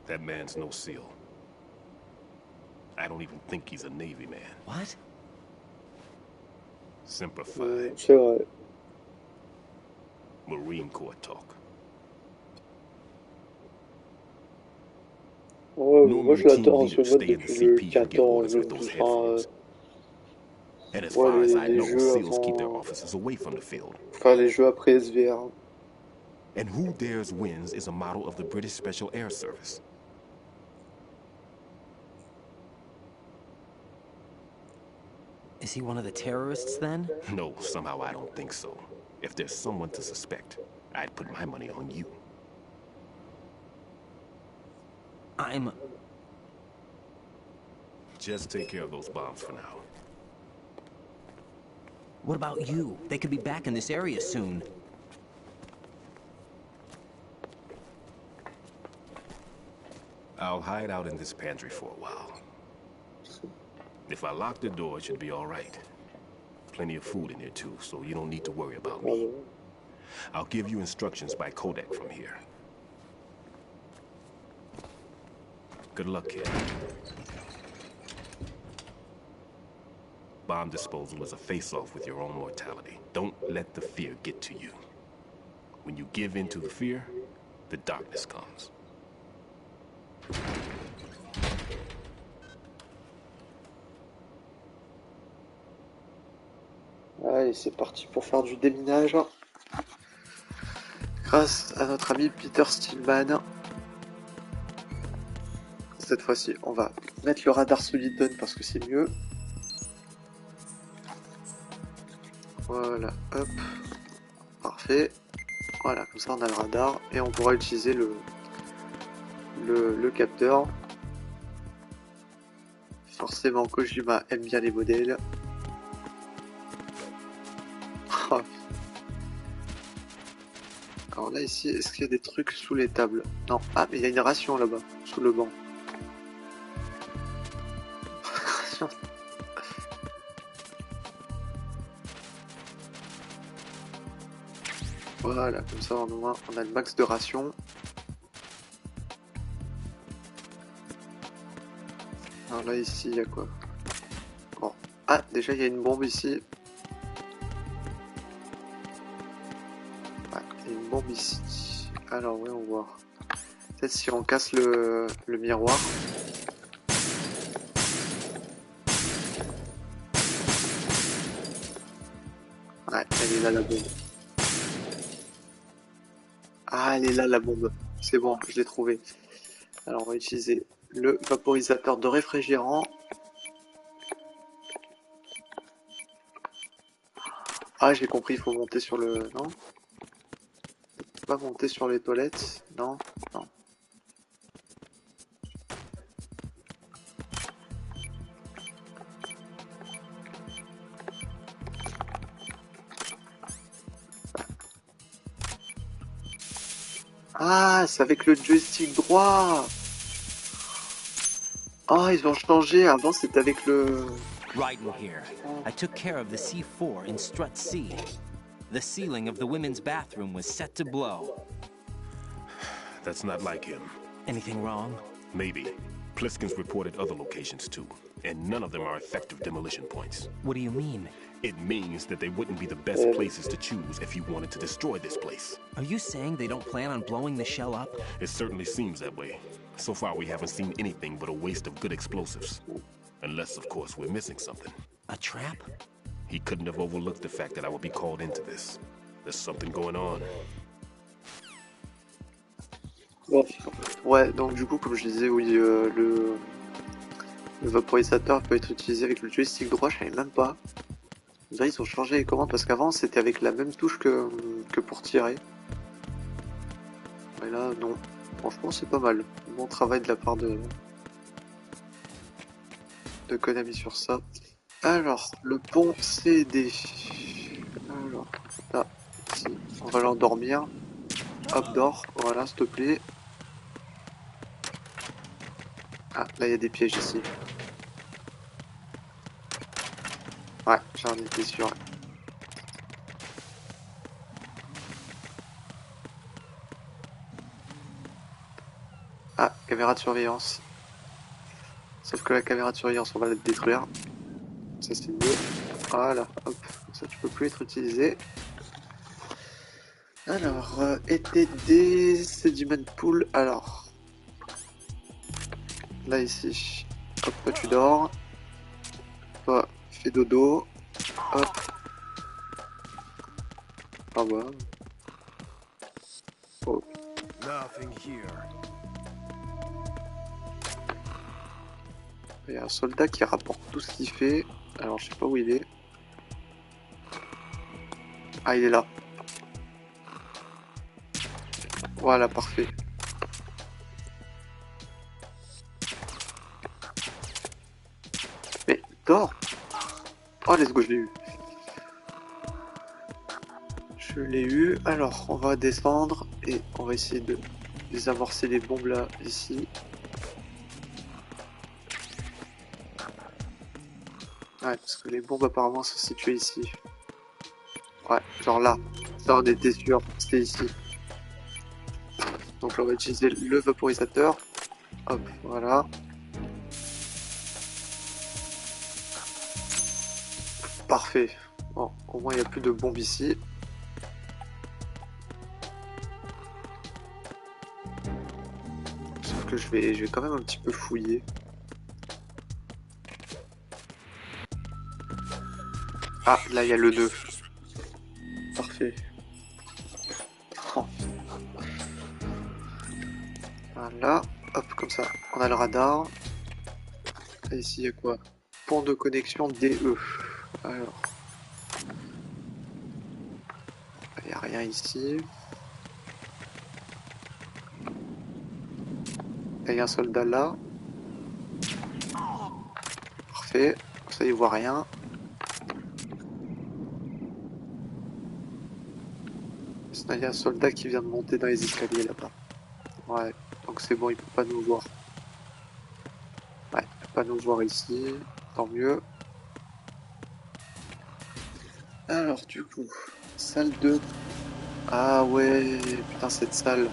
That man's no SEAL. I don't even think he's a Navy man. What? Semper Fi. C'est vrai. Marine Corps talk. Ouais, moi je l'attends ce mode depuis le 14, le 12, And as ouais, far as I les know, jeux SEALs keep their avant... officers away from the field. Enfin, les jeux après SVR. And Who Dares Wins is a model of the British Special Air Service. Is he one of the terrorists then? No, somehow I don't think so. If there's someone to suspect, I'd put my money on you. Just take care of those bombs for now. What about you? They could be back in this area soon. I'll hide out in this pantry for a while. If I lock the door, it should be all right. Plenty of food in here too, so you don't need to worry about me. I'll give you instructions by codec from here. Good luck, kid. Bomb disposal is a face-off with your own mortality. Don't let the fear get to you. When you give in to the fear, the darkness comes. Allez, c'est parti pour faire du déminage. Grâce à notre ami Peter Stillman. Cette fois-ci, on va mettre le radar solid parce que c'est mieux. Voilà, hop. Parfait. Voilà, comme ça on a le radar et on pourra utiliser le capteur. Forcément, Kojima aime bien les modèles. Alors là, ici, est-ce qu'il y a des trucs sous les tables? Non. Ah, mais il y a une ration là-bas, sous le banc. Voilà, comme ça, on a le max de ration. Alors là, ici, il y a quoi? Bon. Ah, déjà, il y a une bombe ici. Une bombe ici. Alors oui, on va voir. Peut-être si on casse le miroir. Ouais, elle est là la bombe. Ah, elle est là la bombe. C'est bon, je l'ai trouvée. Alors on va utiliser le vaporisateur de réfrigérant. Ah, j'ai compris, il faut monter sur le... Non ? Pas monter sur les toilettes, non, non. Ah, c'est avec le joystick droit. Ah, ils ont changé, avant c'était avec le... Right in here. I took care of the C4 in strut C. The ceiling of the women's bathroom was set to blow. That's not like him. Anything wrong? Maybe. Pliskin's reported other locations too, and none of them are effective demolition points. What do you mean? It means that they wouldn't be the best places to choose if you wanted to destroy this place. Are you saying they don't plan on blowing the shell up? It certainly seems that way. So far we haven't seen anything but a waste of good explosives. Unless, of course, we're missing something. A trap? He couldn't have overlooked the fact that I would be called into this. There's something going on. Ouais, donc du coup, comme je disais, oui, le vaporisateur peut être utilisé avec le joystick droit, je savais même pas. Là, ils ont changé les commandes parce qu'avant c'était avec la même touche que pour tirer. Et là, non. Franchement, c'est pas mal. Bon travail de la part de Konami sur ça. Alors, le pont CD. Alors, là, ici, on va l'endormir. Hop, dors. Voilà, s'il te plaît. Ah, là, il y a des pièges ici. Ouais, j'en étais sûr. Ah, caméra de surveillance. Sauf que la caméra de surveillance, on va la détruire. Ça, c'est mieux. Voilà, hop. Comme ça, tu peux plus être utilisé. Alors, ETD, Sediment Pool. Alors, là, ici. Hop, toi, tu dors. Toi, fais dodo. Hop. Ah bah. Oh. Nothing here. Il y a un soldat qui rapporte tout ce qu'il fait. Alors, je sais pas où il est. Ah, il est là. Voilà, parfait. Mais, dors! Oh, let's go, je l'ai eu. Je l'ai eu. Alors, on va descendre et on va essayer de désamorcer les bombes là, ici. Ouais, parce que les bombes apparemment sont situées ici. Ouais, genre là. Ça, on était sûr, c'était ici. Donc là, on va utiliser le vaporisateur. Hop, voilà. Parfait. Bon, au moins, il n'y a plus de bombes ici. Sauf que je vais quand même un petit peu fouiller. Ah, là, il y a le nœud. Parfait. Oh. Voilà. Hop, comme ça, on a le radar. Et ici, il y a quoi? Pont de connexion DE. Alors. Il n'y a rien ici. Il y a un soldat là. Parfait. Ça, il voit rien. Sinon, il y a un soldat qui vient de monter dans les escaliers là-bas. Ouais, donc c'est bon, il peut pas nous voir. Ouais, il peut pas nous voir ici. Tant mieux. Alors, du coup, salle 2. Ah ouais, putain, cette salle.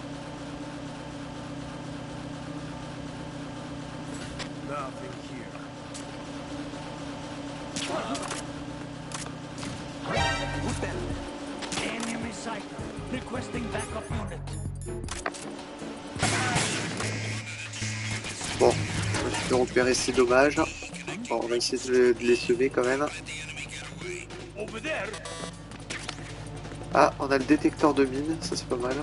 Bon, je peux repérer ces dommages. Bon, on va essayer de les semer quand même. Ah, on a le détecteur de mine, ça c'est pas mal.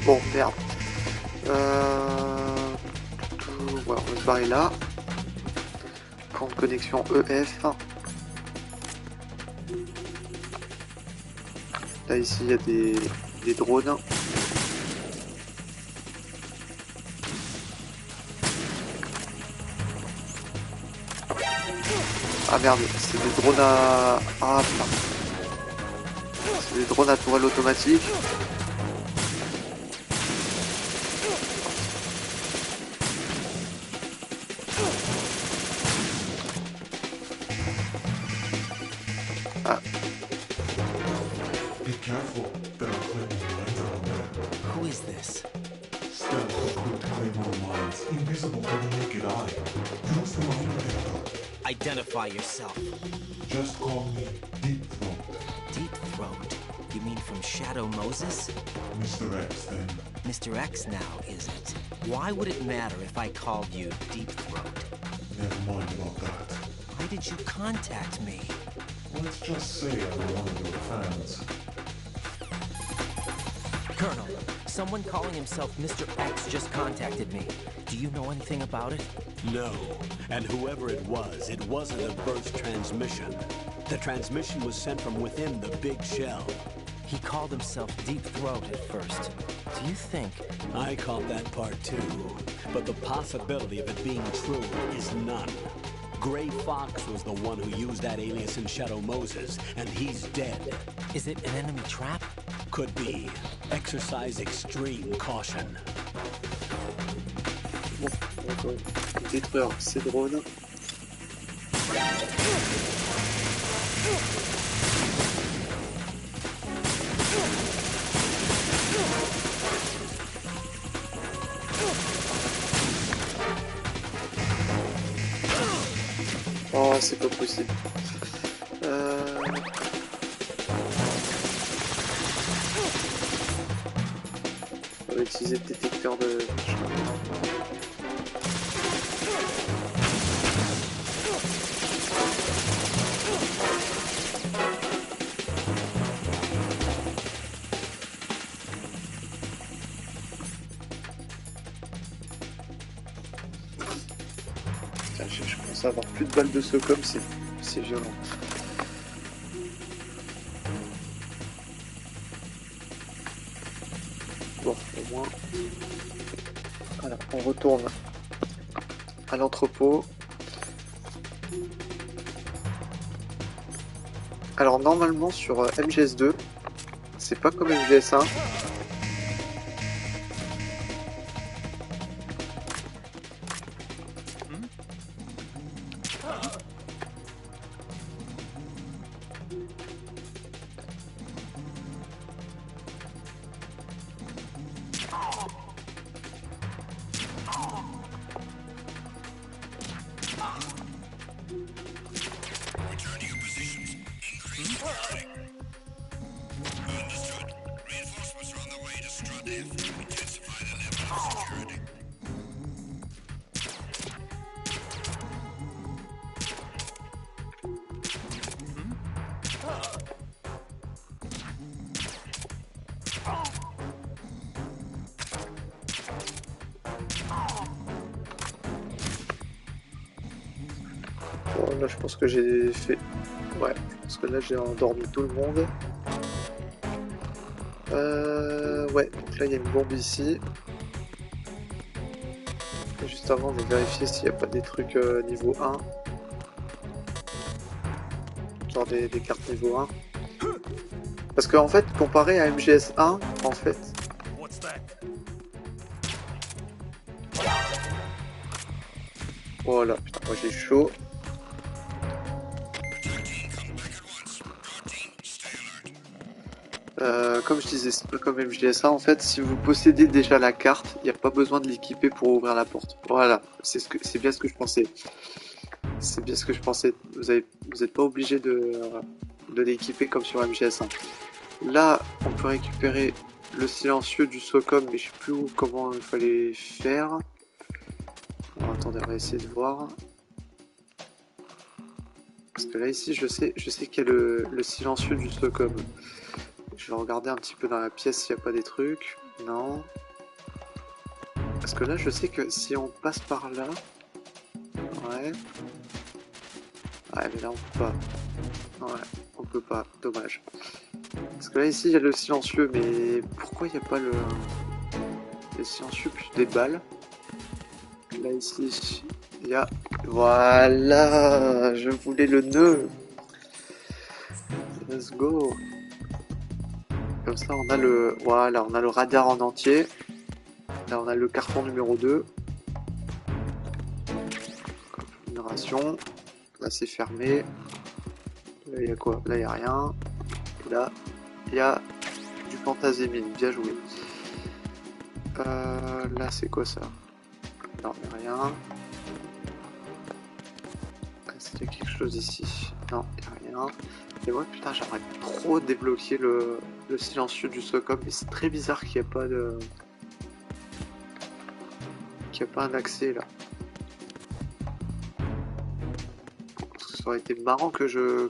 Bon, merde. Ouais, on va se barrer là. Camp de connexion EF. Là, ici, il y a des drones. Ah merde, c'est des drones à... Ah putain. C'est des drones à tourelle automatique. Ah. Be careful, there are claymore mines around there. Who is this? Stealth-equipped claymore mines, invisible to the naked eye. Use them on your radar. Identify yourself. Just call me Deep Throat. Deep Throat? You mean from Shadow Moses? Mr. X, then. Mr. X now, is it? Why would it matter if I called you Deep Throat? Never mind about that. Why did you contact me? Let's just say I'm one of your fans. Colonel, someone calling himself Mr. X just contacted me. Do you know anything about it? No. And whoever it wasn't a burst transmission. The transmission was sent from within the big shell. He called himself Deep Throat at first. Do you think... I caught that part too. But the possibility of it being true is none. Gray Fox was the one who used that alias in Shadow Moses, and he's dead. Is it an enemy trap? Could be. Exercise extreme caution. Bon, on va détruire ces drones. c'est pas possible. On va utiliser le détecteur de... Je commence à avoir plus de balles de Socom, c'est violent. Bon, au moins... Voilà, on retourne à l'entrepôt. Alors normalement sur MGS2, c'est pas comme MGS1. Bon, là je pense que j'ai fait... Ouais, parce que là j'ai endormi tout le monde. Ouais, donc là il y a une bombe ici. Et juste avant, je vais vérifier s'il n'y a pas des trucs niveau 1. Genre des cartes niveau 1. Parce qu'en fait, comparé à MGS1, en fait... Voilà, putain, moi j'ai chaud. Comme je disais, c'est pas comme MGS1 en fait, si vous possédez déjà la carte, il n'y a pas besoin de l'équiper pour ouvrir la porte. Voilà, c'est bien ce que je pensais. C'est bien ce que je pensais. Vous n'êtes pas obligé de l'équiper comme sur MGS1. Là, on peut récupérer le silencieux du SOCOM, mais je sais plus comment il fallait faire. Alors, attendez, on va essayer de voir. Parce que là, ici, je sais qu'il y a le silencieux du SOCOM. Je vais regarder un petit peu dans la pièce s'il n'y a pas des trucs. Non. Parce que là, je sais que si on passe par là... Ouais. Ouais, mais là, on peut pas. Ouais, on peut pas. Dommage. Parce que là, ici, il y a le silencieux, mais pourquoi il n'y a pas le silencieux plus des balles? Là, ici, il y a... Voilà! Je voulais le nœud! Let's go! Comme ça, on a le... Voilà, on a le radar en entier. Là, on a le carton numéro 2. Numération. Là, c'est fermé. Là, il y a quoi? Là, il n'y a rien. Et là, il y a du pentazémine. Bien joué. Là, c'est quoi ça? Non, il n'y a rien. Est-ce qu'il y a quelque chose ici? Non, il n'y a rien. Et moi, putain, j'aimerais trop débloquer le silencieux du SOCOM, mais c'est très bizarre qu'il n'y ait pas de... qu'il n'y a pas un accès, là. Ça aurait été marrant que je...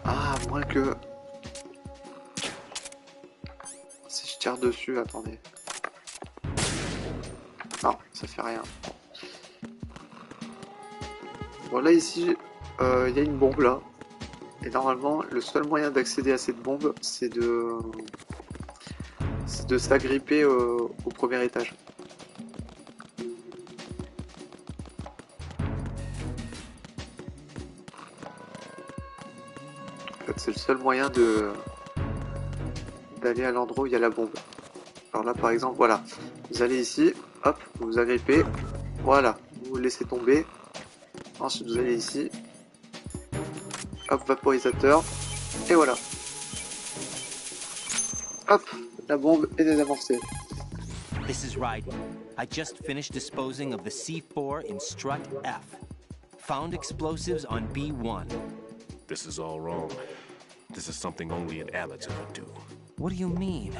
Ah, à moins que... Si je tire dessus, attendez. Non, ça fait rien. Bon, là, ici, il y a une bombe, là. Et normalement, le seul moyen d'accéder à cette bombe, c'est de s'agripper au premier étage. En fait, c'est le seul moyen d'aller à l'endroit où il y a la bombe. Alors là, par exemple, voilà. Vous allez ici, hop, vous vous agrippez. Voilà, vous vous laissez tomber. Ensuite, vous allez ici. Hop, vaporisateur. Et voilà. Hop, la bombe est désamorcée. This is Ryden. I just finished disposing of the C4 in strut F. Found explosives on B1. This is all wrong. This is something only an amateur would do. What do you mean?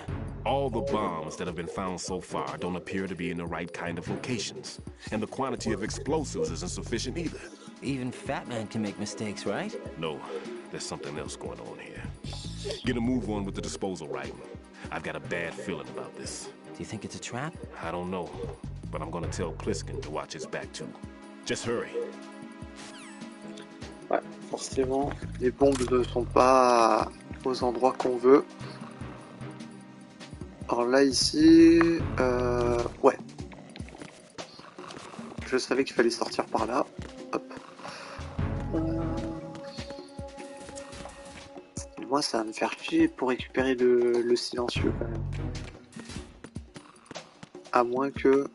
All the bombs that have been found so far don't appear to be in the right kind of locations. And the quantity of explosives isn't sufficient either. Even Fat Man can make mistakes, right? No, there's something else going on here. Get a move on with the disposal right. I've got a bad feeling about this. Do you think it's a trap? I don't know, but I'm gonna tell Pliskin to watch his back too. Just hurry. Ouais, forcément, les bombes ne sont pas aux endroits qu'on veut. Alors là, ici... ouais. Je savais qu'il fallait sortir par là. Hop. Et moi, ça va me faire chier pour récupérer le silencieux, quand même. À moins que...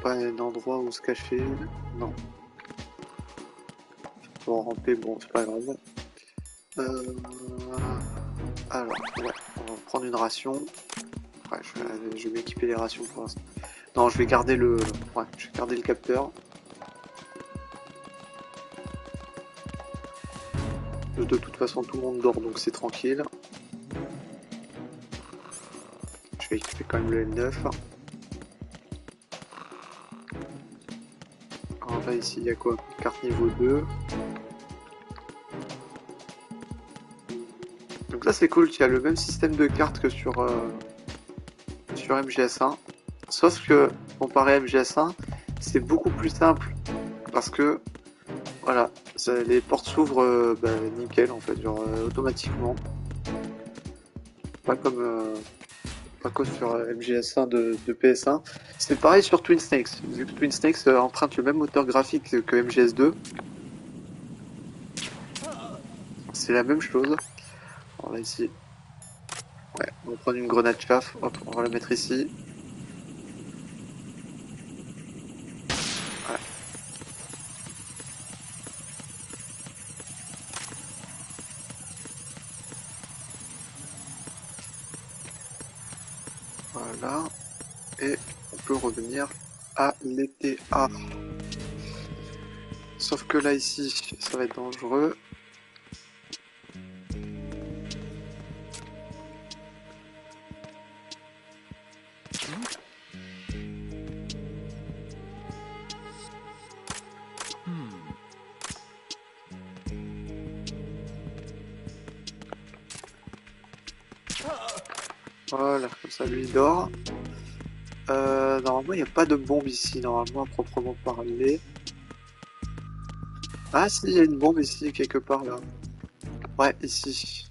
Pas un endroit où se cacher... Non. Pour ramper, bon, c'est pas grave. Alors, ouais, on va prendre une ration. Ouais, je vais m'équiper les rations pour l'instant. Non, je vais garder le... Ouais, je vais garder le capteur. De toute façon, tout le monde dort, donc c'est tranquille. Je vais équiper quand même le L9. Alors là, ici, il y a quoi? Carte niveau 2. Donc là, c'est cool, il y a le même système de cartes que sur MGS1. Sauf que, comparé à MGS1, c'est beaucoup plus simple. Parce que, voilà, les portes s'ouvrent nickel, en fait, genre automatiquement. Pas comme sur MGS1 de PS1. C'est pareil sur Twin Snakes. Vu que Twin Snakes emprunte le même moteur graphique que MGS2. C'est la même chose. Alors là, ici. Ouais, on va prendre une grenade chaff. Hop, on va la mettre ici. Ouais. Voilà. Et on peut revenir à l'ETA. Sauf que là, ici, ça va être dangereux. Voilà, comme ça lui il dort. Normalement il n'y a pas de bombe ici, normalement à proprement parler. Ah si, il y a une bombe ici, quelque part là. Ouais, ici.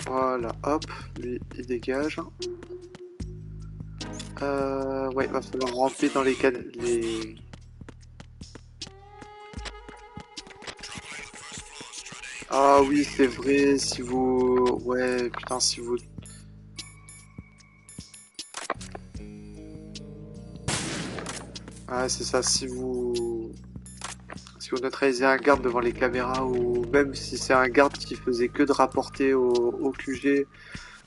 Voilà, hop, lui il dégage. Ouais, il va falloir ramper dans les Ah oui, c'est vrai, si vous... Ouais, putain, si vous... Ah, c'est ça, si vous neutralisez un garde devant les caméras, ou même si c'est un garde qui faisait que de rapporter au QG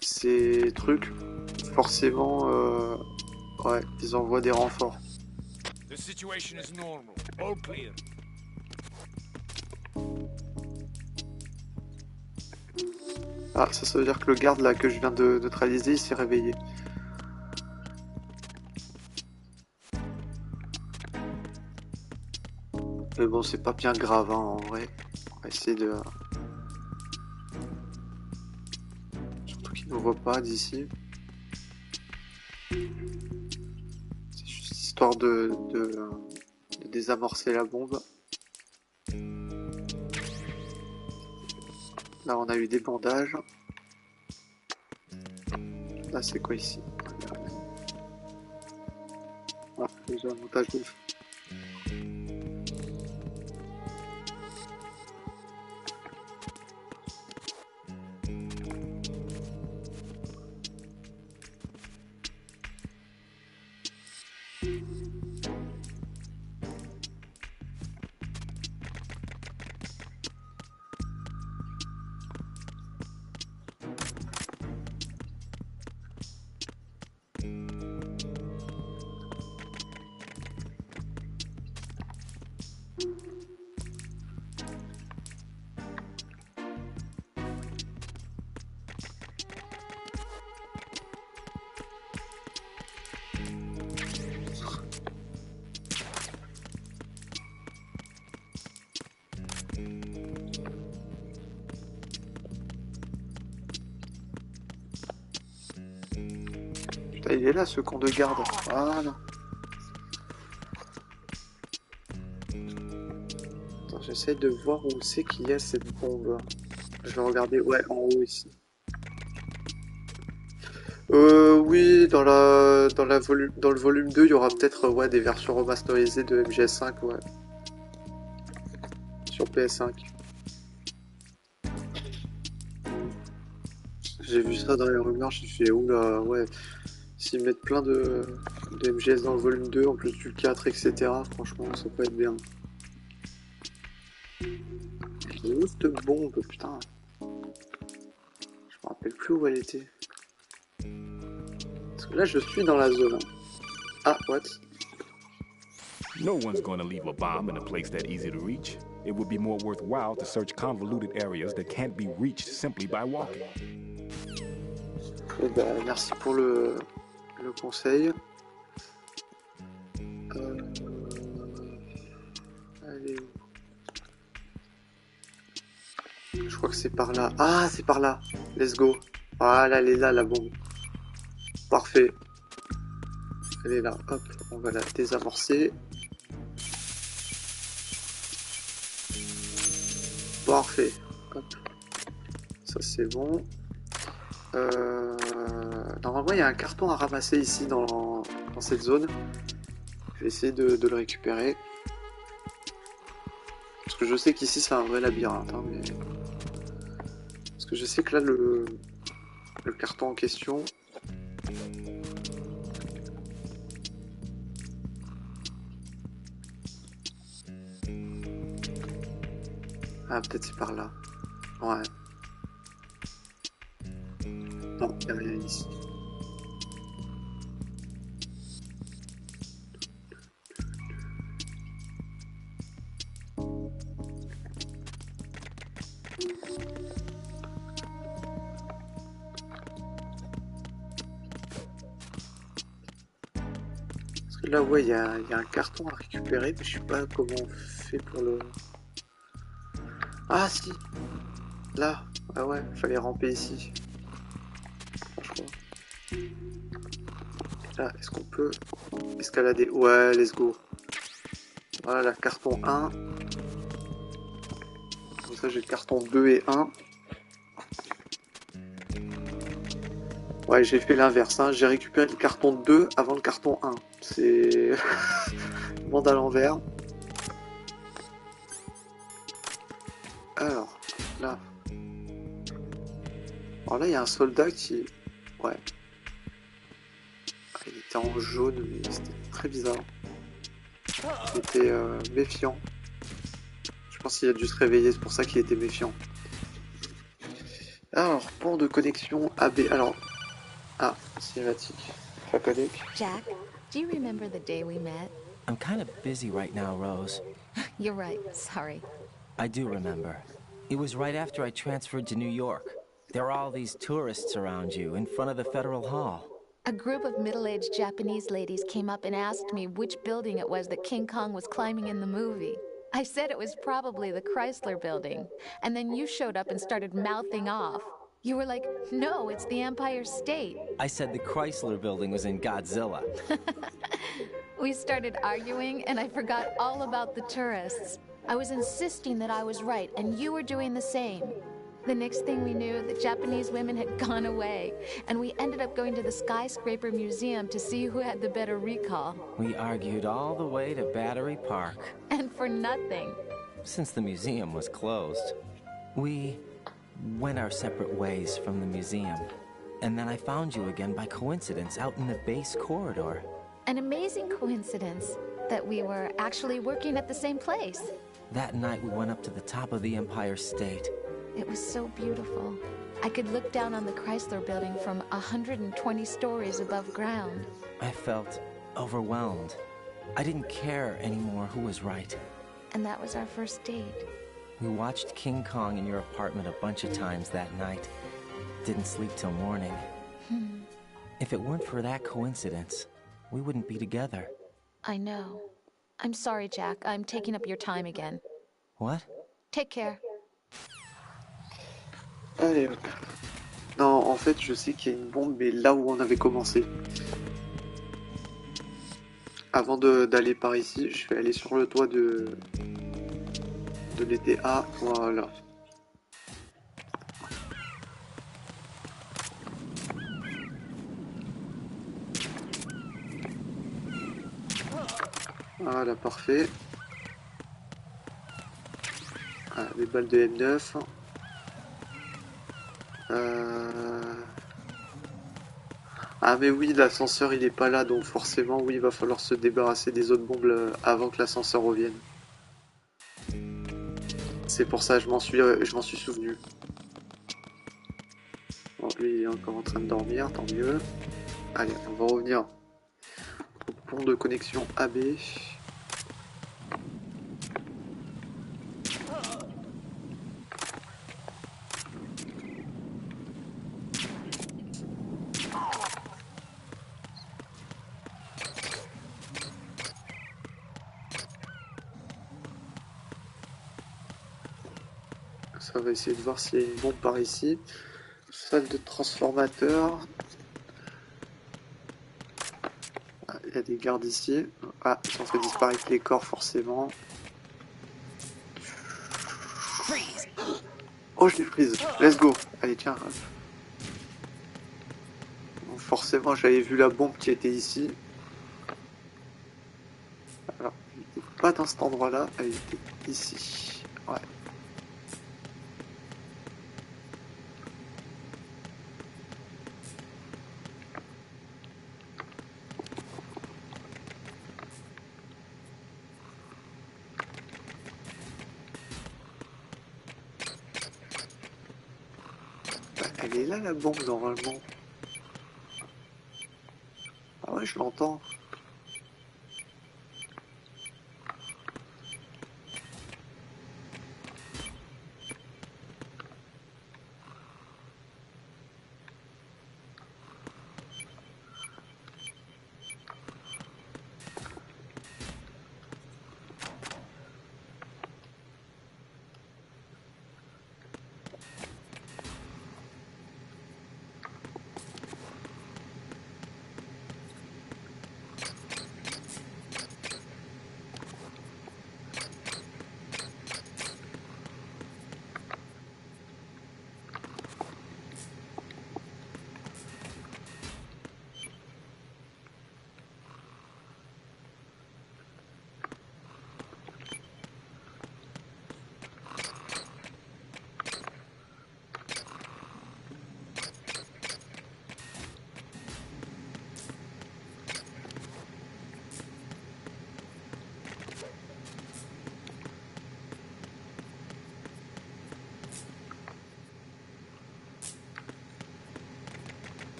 ces trucs, forcément, ouais, ils envoient des renforts. The situation is normal. All clear. Ah, ça veut dire que le garde là que je viens de neutraliser, il s'est réveillé. Mais bon, c'est pas bien grave, hein, en vrai. On va essayer de... Surtout qu'il ne voit pas d'ici. C'est juste histoire de désamorcer la bombe. Là, on a eu des bandages. Là, c'est quoi ici? Ah, déjà un montage de... il est là, ce con de garde. Voilà. Attends, j'essaie de voir où c'est qu'il y a cette bombe. Je vais regarder, ouais, en haut ici. Oui, dans le volume 2, il y aura peut-être ouais, des versions remasterisées de MGS5, ouais. Sur PS5. J'ai vu ça dans les rumeurs, j'ai fait oula, ouais. S'ils mettent plein de MGS dans le volume 2, en plus du 4, etc. Franchement, ça peut être bien. Elle est où cette bombe, putain? Je me rappelle plus où elle était. Parce que là, je suis dans la zone. Ah, what? No one's going to leave a bomb in a place that easy to reach. It would be more worthwhile to search convoluted areas that can't be reached simply by walking. Eh ben, merci pour le conseil. Allez où? Je crois que c'est par là. Ah, c'est par là. Let's go. Voilà, elle est là, la bombe. Parfait. Elle est là. Hop, on va la désamorcer. Parfait. Hop. Ça, c'est bon. Normalement, il y a un carton à ramasser ici dans cette zone. Je vais essayer de le récupérer. Parce que je sais qu'ici, c'est un vrai labyrinthe. Hein, mais... Parce que je sais que là, le carton en question... Ah, peut-être c'est par là. Ouais. Non, il n'y a rien ici. Parce que là, ouais, il y a un carton à récupérer, mais je sais pas comment on fait pour le... Ah, si! Là! Ah ouais, fallait ramper ici. Franchement. Là, est-ce qu'on peut escalader? Ouais, let's go. Voilà, carton 1. Comme ça, j'ai le carton 2 et 1. Ouais, j'ai fait l'inverse. Hein. J'ai récupéré le carton 2 avant le carton 1. C'est... monde à l'envers. Alors, là. Alors là, il y a un soldat qui... Ouais. Il était en jaune, mais c'était très bizarre. Il était méfiant. Je pense qu'il a dû se réveiller, c'est pour ça qu'il était méfiant. Alors, pont de connexion AB. Alors... Ah, cinématique. Facodec. Jack, do you remember the day we met? I'm kind of busy right now, Rose. You're right, sorry. I do remember. It was right after I transferred to New York. There are all these tourists around you in front of the Federal Hall. A group of middle-aged Japanese ladies came up and asked me which building it was that King Kong was climbing in the movie. I said it was probably the Chrysler Building, and then you showed up and started mouthing off. You were like, no, it's the Empire State. I said the Chrysler Building was in Godzilla. We started arguing, and I forgot all about the tourists. I was insisting that I was right, and you were doing the same. The next thing we knew, the Japanese women had gone away, and we ended up going to the Skyscraper Museum to see who had the better recall. We argued all the way to Battery Park. And for nothing. Since the museum was closed, we went our separate ways from the museum. And then I found you again by coincidence out in the base corridor. An amazing coincidence that we were actually working at the same place. That night we went up to the top of the Empire State. It was so beautiful. I could look down on the Chrysler Building from 120 stories above ground. I felt overwhelmed. I didn't care anymore who was right. And that was our first date. We watched King Kong in your apartment a bunch of times that night. Didn't sleep till morning. If it weren't for that coincidence, we wouldn't be together. I know. I'm sorry, Jack. I'm taking up your time again. What? Take care. Allez, hop. Non, en fait, je sais qu'il y a une bombe, mais là où on avait commencé. Avant d'aller par ici, je vais aller sur le toit de l'ETA. Voilà. Voilà, parfait. Ah, des balles de M9. Ah mais oui, l'ascenseur il est pas là, donc forcément oui, il va falloir se débarrasser des autres bombes avant que l'ascenseur revienne. C'est pour ça, je m'en suis souvenu. Bon, lui il est encore en train de dormir, tant mieux. Allez, on va revenir au pont de connexion AB. Ça, on va essayer de voir s'il y a une bombe par ici. Salle de transformateur. Ah, il y a des gardes ici. Ah, ils ont fait disparaître les corps forcément. Oh, je l'ai prise. Let's go. Allez, tiens. Bon, forcément, j'avais vu la bombe qui était ici. Alors, elle n'était pas dans cet endroit-là. Elle était ici. Ouais. Elle est là la bombe normalement. Ah ouais, je l'entends.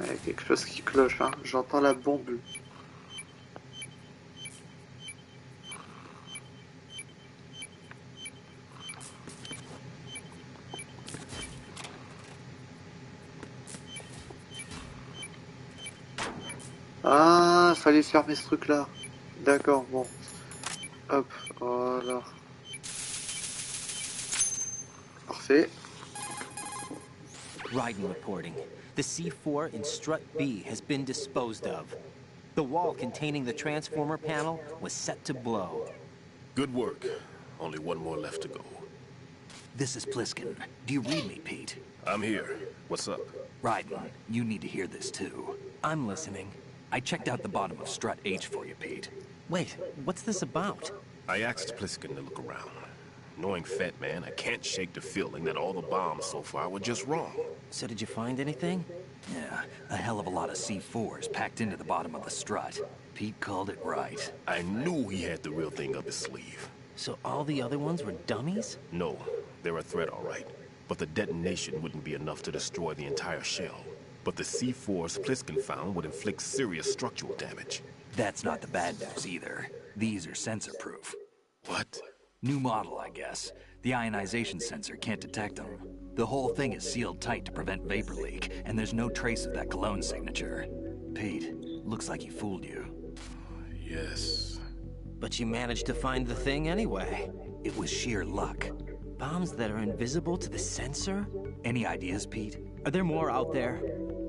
Il y a quelque chose qui cloche, hein. J'entends la bombe. Ah, fallait fermer ce truc-là. D'accord, bon. Hop, voilà. Parfait. Raiden reporting. The C4 in strut B has been disposed of. The wall containing the transformer panel was set to blow. Good work. Only one more left to go. This is Pliskin. Do you read me, Pete? I'm here. What's up? Raiden, you need to hear this too. I'm listening. I checked out the bottom of strut H for you, Pete. Wait, what's this about? I asked Pliskin to look around. Knowing Fat Man, I can't shake the feeling that all the bombs so far were just wrong. So did you find anything? Yeah, a hell of a lot of C4s packed into the bottom of the strut. Pete called it right. I knew he had the real thing up his sleeve. So all the other ones were dummies? No, they're a threat, all right. But the detonation wouldn't be enough to destroy the entire shell. But the C4s Pliskin found would inflict serious structural damage. That's not the bad news either. These are sensor-proof. What? New model, I guess. The ionization sensor can't detect them. The whole thing is sealed tight to prevent vapor leak, and there's no trace of that cologne signature. Pete, looks like he fooled you. Yes. But you managed to find the thing anyway. It was sheer luck. Bombs that are invisible to the sensor? Any ideas, Pete? Are there more out there?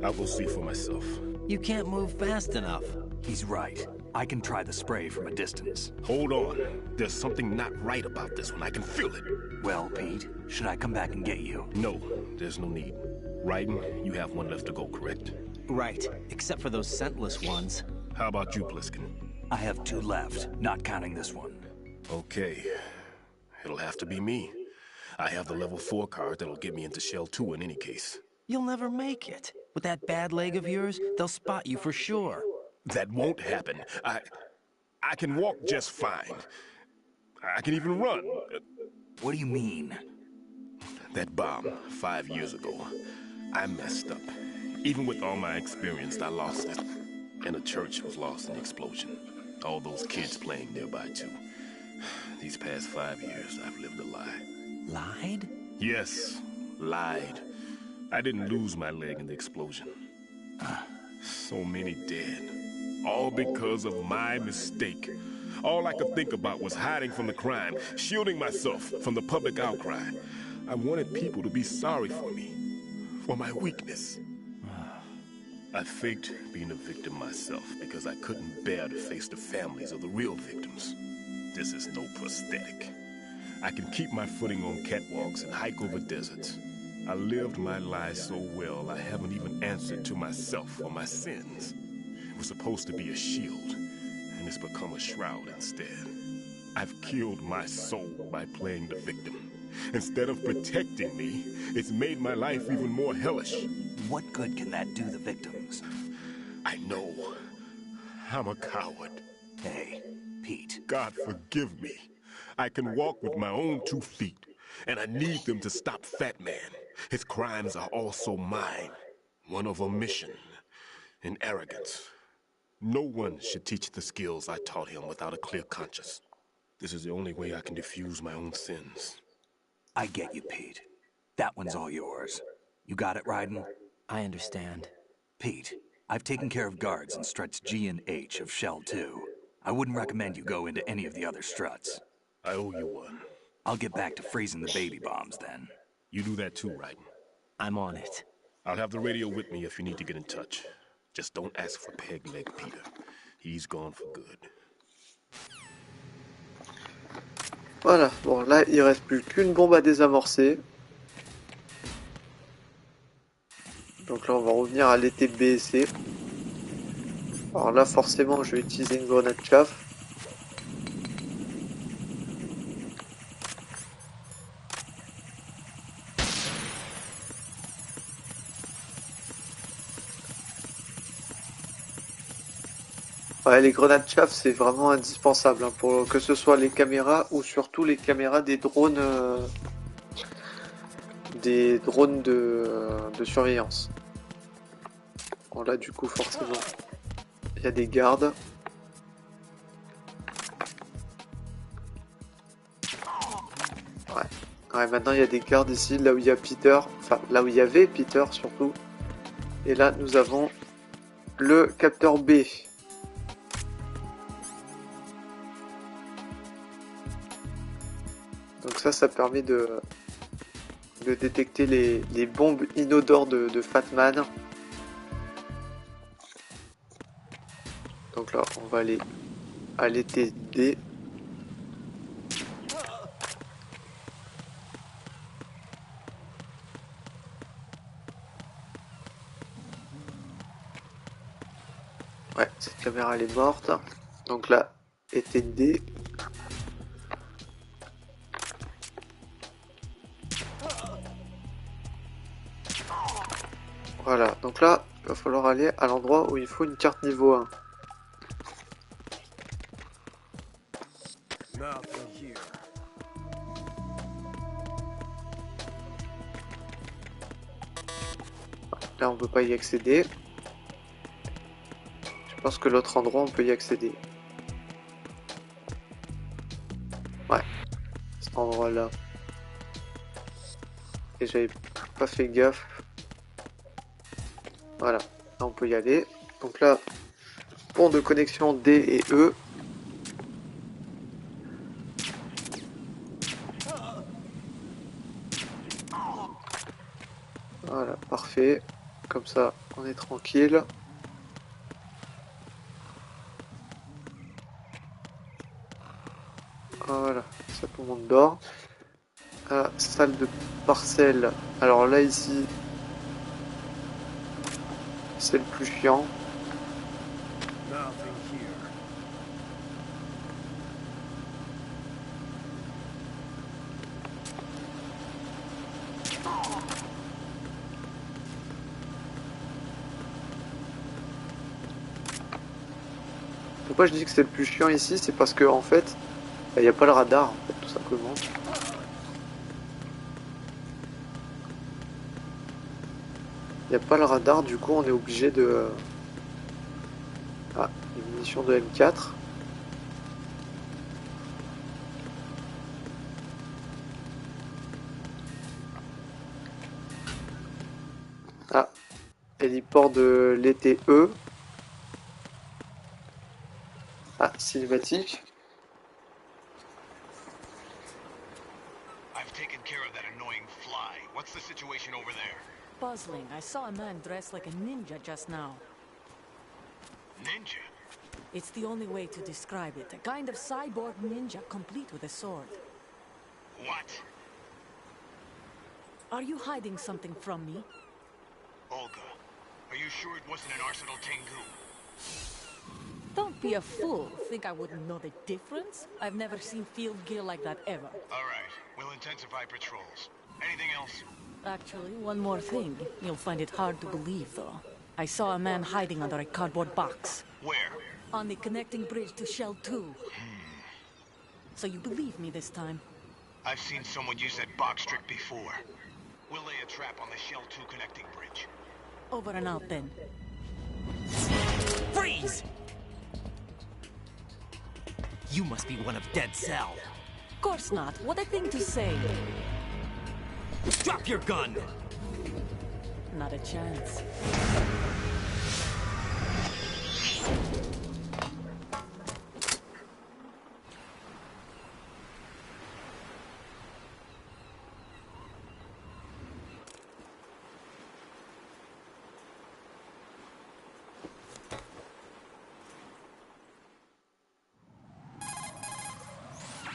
I'll go see for myself. You can't move fast enough. He's right. I can try the spray from a distance. Hold on. There's something not right about this one. I can feel it. Well, Pete, should I come back and get you? No, there's no need. Raiden, you have one left to go, correct? Right, except for those scentless ones. How about you, Pliskin? I have 2 left, not counting this one. Okay. It'll have to be me. I have the level 4 card that'll get me into Shell 2 in any case. You'll never make it. With that bad leg of yours, they'll spot you for sure. That won't happen. I can walk just fine. I can even run. What do you mean? That bomb 5 years ago. I messed up. Even with all my experience, I lost it. And the church was lost in the explosion. All those kids playing nearby, too. These past 5 years, I've lived a lie. Lied? Yes, lied. I didn't lose my leg in the explosion. So many dead. All because of my mistake. All I could think about was hiding from the crime, shielding myself from the public outcry. I wanted people to be sorry for me, for my weakness. I faked being a victim myself because I couldn't bear to face the families of the real victims. This is no prosthetic. I can keep my footing on catwalks and hike over deserts. I lived my lie so well, I haven't even answered to myself for my sins. It was supposed to be a shield, and it's become a shroud instead. I've killed my soul by playing the victim. Instead of protecting me, it's made my life even more hellish. What good can that do the victims? I know. I'm a coward. Hey, Pete. God forgive me. I can walk with my own 2 feet, and I need them to stop Fat Man. His crimes are also mine. One of omission and arrogance. No one should teach the skills I taught him without a clear conscience. This is the only way I can diffuse my own sins. I get you, Pete. That one's all yours. You got it, Raiden? I understand. Pete, I've taken care of guards in struts G and H of Shell 2. I wouldn't recommend you go into any of the other struts. I owe you one. I'll get back to freezing the baby bombs then. You do that too, Raiden. I'm on it. I'll have the radio with me if you need to get in touch. Just don't ask for Peg Leg Peter. He's gone for good. Voilà, bon là il reste plus qu'une bombe à désamorcer. Donc là on va revenir à l'été B et C. Alors là forcément je vais utiliser une grenade chaff. Ouais, les grenades chaff c'est vraiment indispensable hein, pour que ce soit les caméras ou surtout les caméras des drones de surveillance. Bon là du coup forcément il y a des gardes. Ouais, maintenant il y a des gardes ici là où il y a Peter, enfin là où il y avait Peter surtout. Et là nous avons le capteur B. Donc ça permet de détecter les bombes inodores de Fat Man. Donc là, on va aller à l'été D. Ouais, cette caméra elle est morte. Donc là, été D. Voilà, donc là, il va falloir aller à l'endroit où il faut une carte niveau 1. Là, on peut pas y accéder. Je pense que l'autre endroit, on peut y accéder. Ouais, cet endroit-là. Et j'avais pas fait gaffe. Voilà, là on peut y aller. Donc là, pont de connexion D et E. Voilà, parfait. Comme ça, on est tranquille. Voilà, ça tout le monde dort. Salle de parcelle. Alors là ici, c'est le plus chiant. Pourquoi je dis que c'est le plus chiant ici, c'est parce que en fait, il n'y a pas le radar, en fait, tout simplement. Il n'y a pas le radar, du coup on est obligé de... Ah, une munition de M4. Ah, héliport de l'ETE. Ah, cinématique. I've taken care of that annoying fly. What's the situation over there? Puzzling. I saw a man dressed like a ninja just now. Ninja? It's the only way to describe it. A kind of cyborg ninja complete with a sword. What? Are you hiding something from me? Olga, are you sure it wasn't an Arsenal Tengu? Don't be a fool. Think I wouldn't know the difference? I've never seen field gear like that ever. All right, we'll intensify patrols. Anything else? Actually, one more thing. You'll find it hard to believe, though. I saw a man hiding under a cardboard box. Where? On the connecting bridge to Shell 2. So you believe me this time? I've seen someone use that box trick before. We'll lay a trap on the Shell 2 connecting bridge. Over and out, then. Freeze! You must be one of Dead Cell. Of course not. What a thing to say. Drop your gun! Not a chance.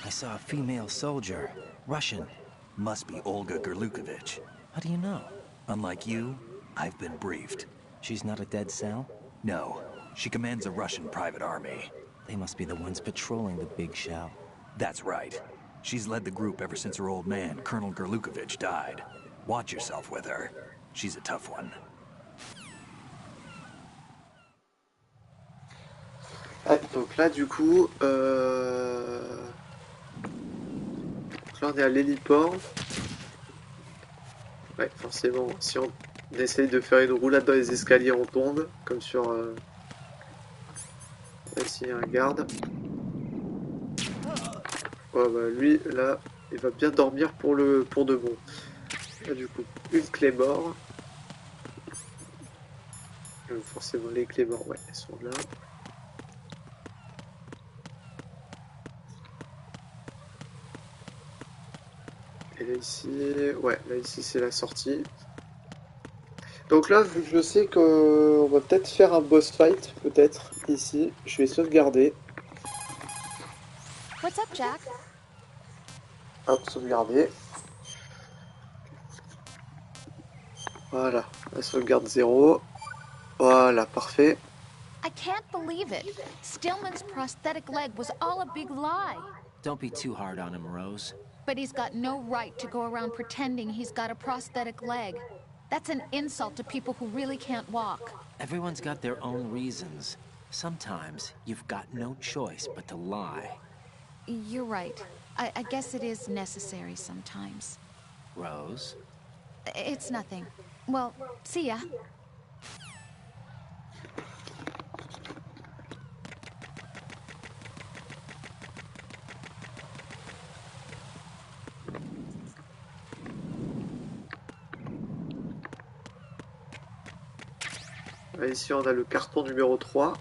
I saw a female soldier. Russian. Must be Olga Gerlukovich. How do you know? Unlike you, I've been briefed. She's not a Dead Cell? No. She commands a Russian private army. They must be the ones patrolling the big shell. That's right. She's led the group ever since her old man, Colonel Gerlukovich, died. Watch yourself with her. She's a tough one. Ah, donc là du coup, donc là on est à l'héliport. Ouais, forcément, si on essaye de faire une roulade dans les escaliers, on tombe, comme sur... Ici, il y a un garde. Ouais, bah lui, là, il va bien dormir pour de bon. Là, du coup, une clé mort. Forcément, les clés morts, ouais, elles sont là. Et là ici, ouais, là ici c'est la sortie. Donc là, vu que je sais qu'on va peut-être faire un boss fight, peut-être, ici, je vais sauvegarder. What's up, Jack? Hop, sauvegarder. Voilà, la sauvegarde 0. Voilà, parfait. I can't believe it. Stillman's prosthetic leg was all a big lie. Don't be too hard on him, Rose. But he's got no right to go around pretending he's got a prosthetic leg. That's an insult to people who really can't walk. Everyone's got their own reasons. Sometimes you've got no choice but to lie. You're right. I guess it is necessary sometimes. Rose? It's nothing. Well, see ya. Ici on a le carton numéro 3.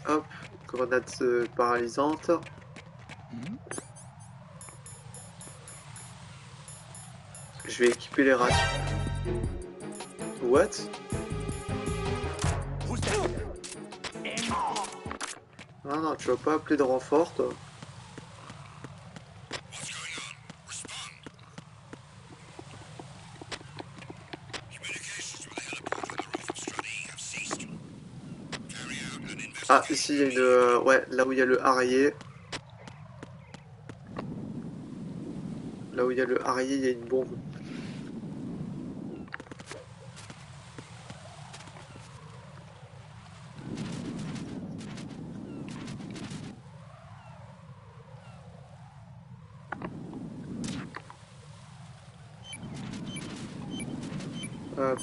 Hop, grenade paralysante. Je vais équiper les rations. What? Non, non, tu vas pas appeler de renfort, toi. Ah, ici, il y a une... ouais, là où il y a le harrier. Là où il y a le harrier, il y a une bombe.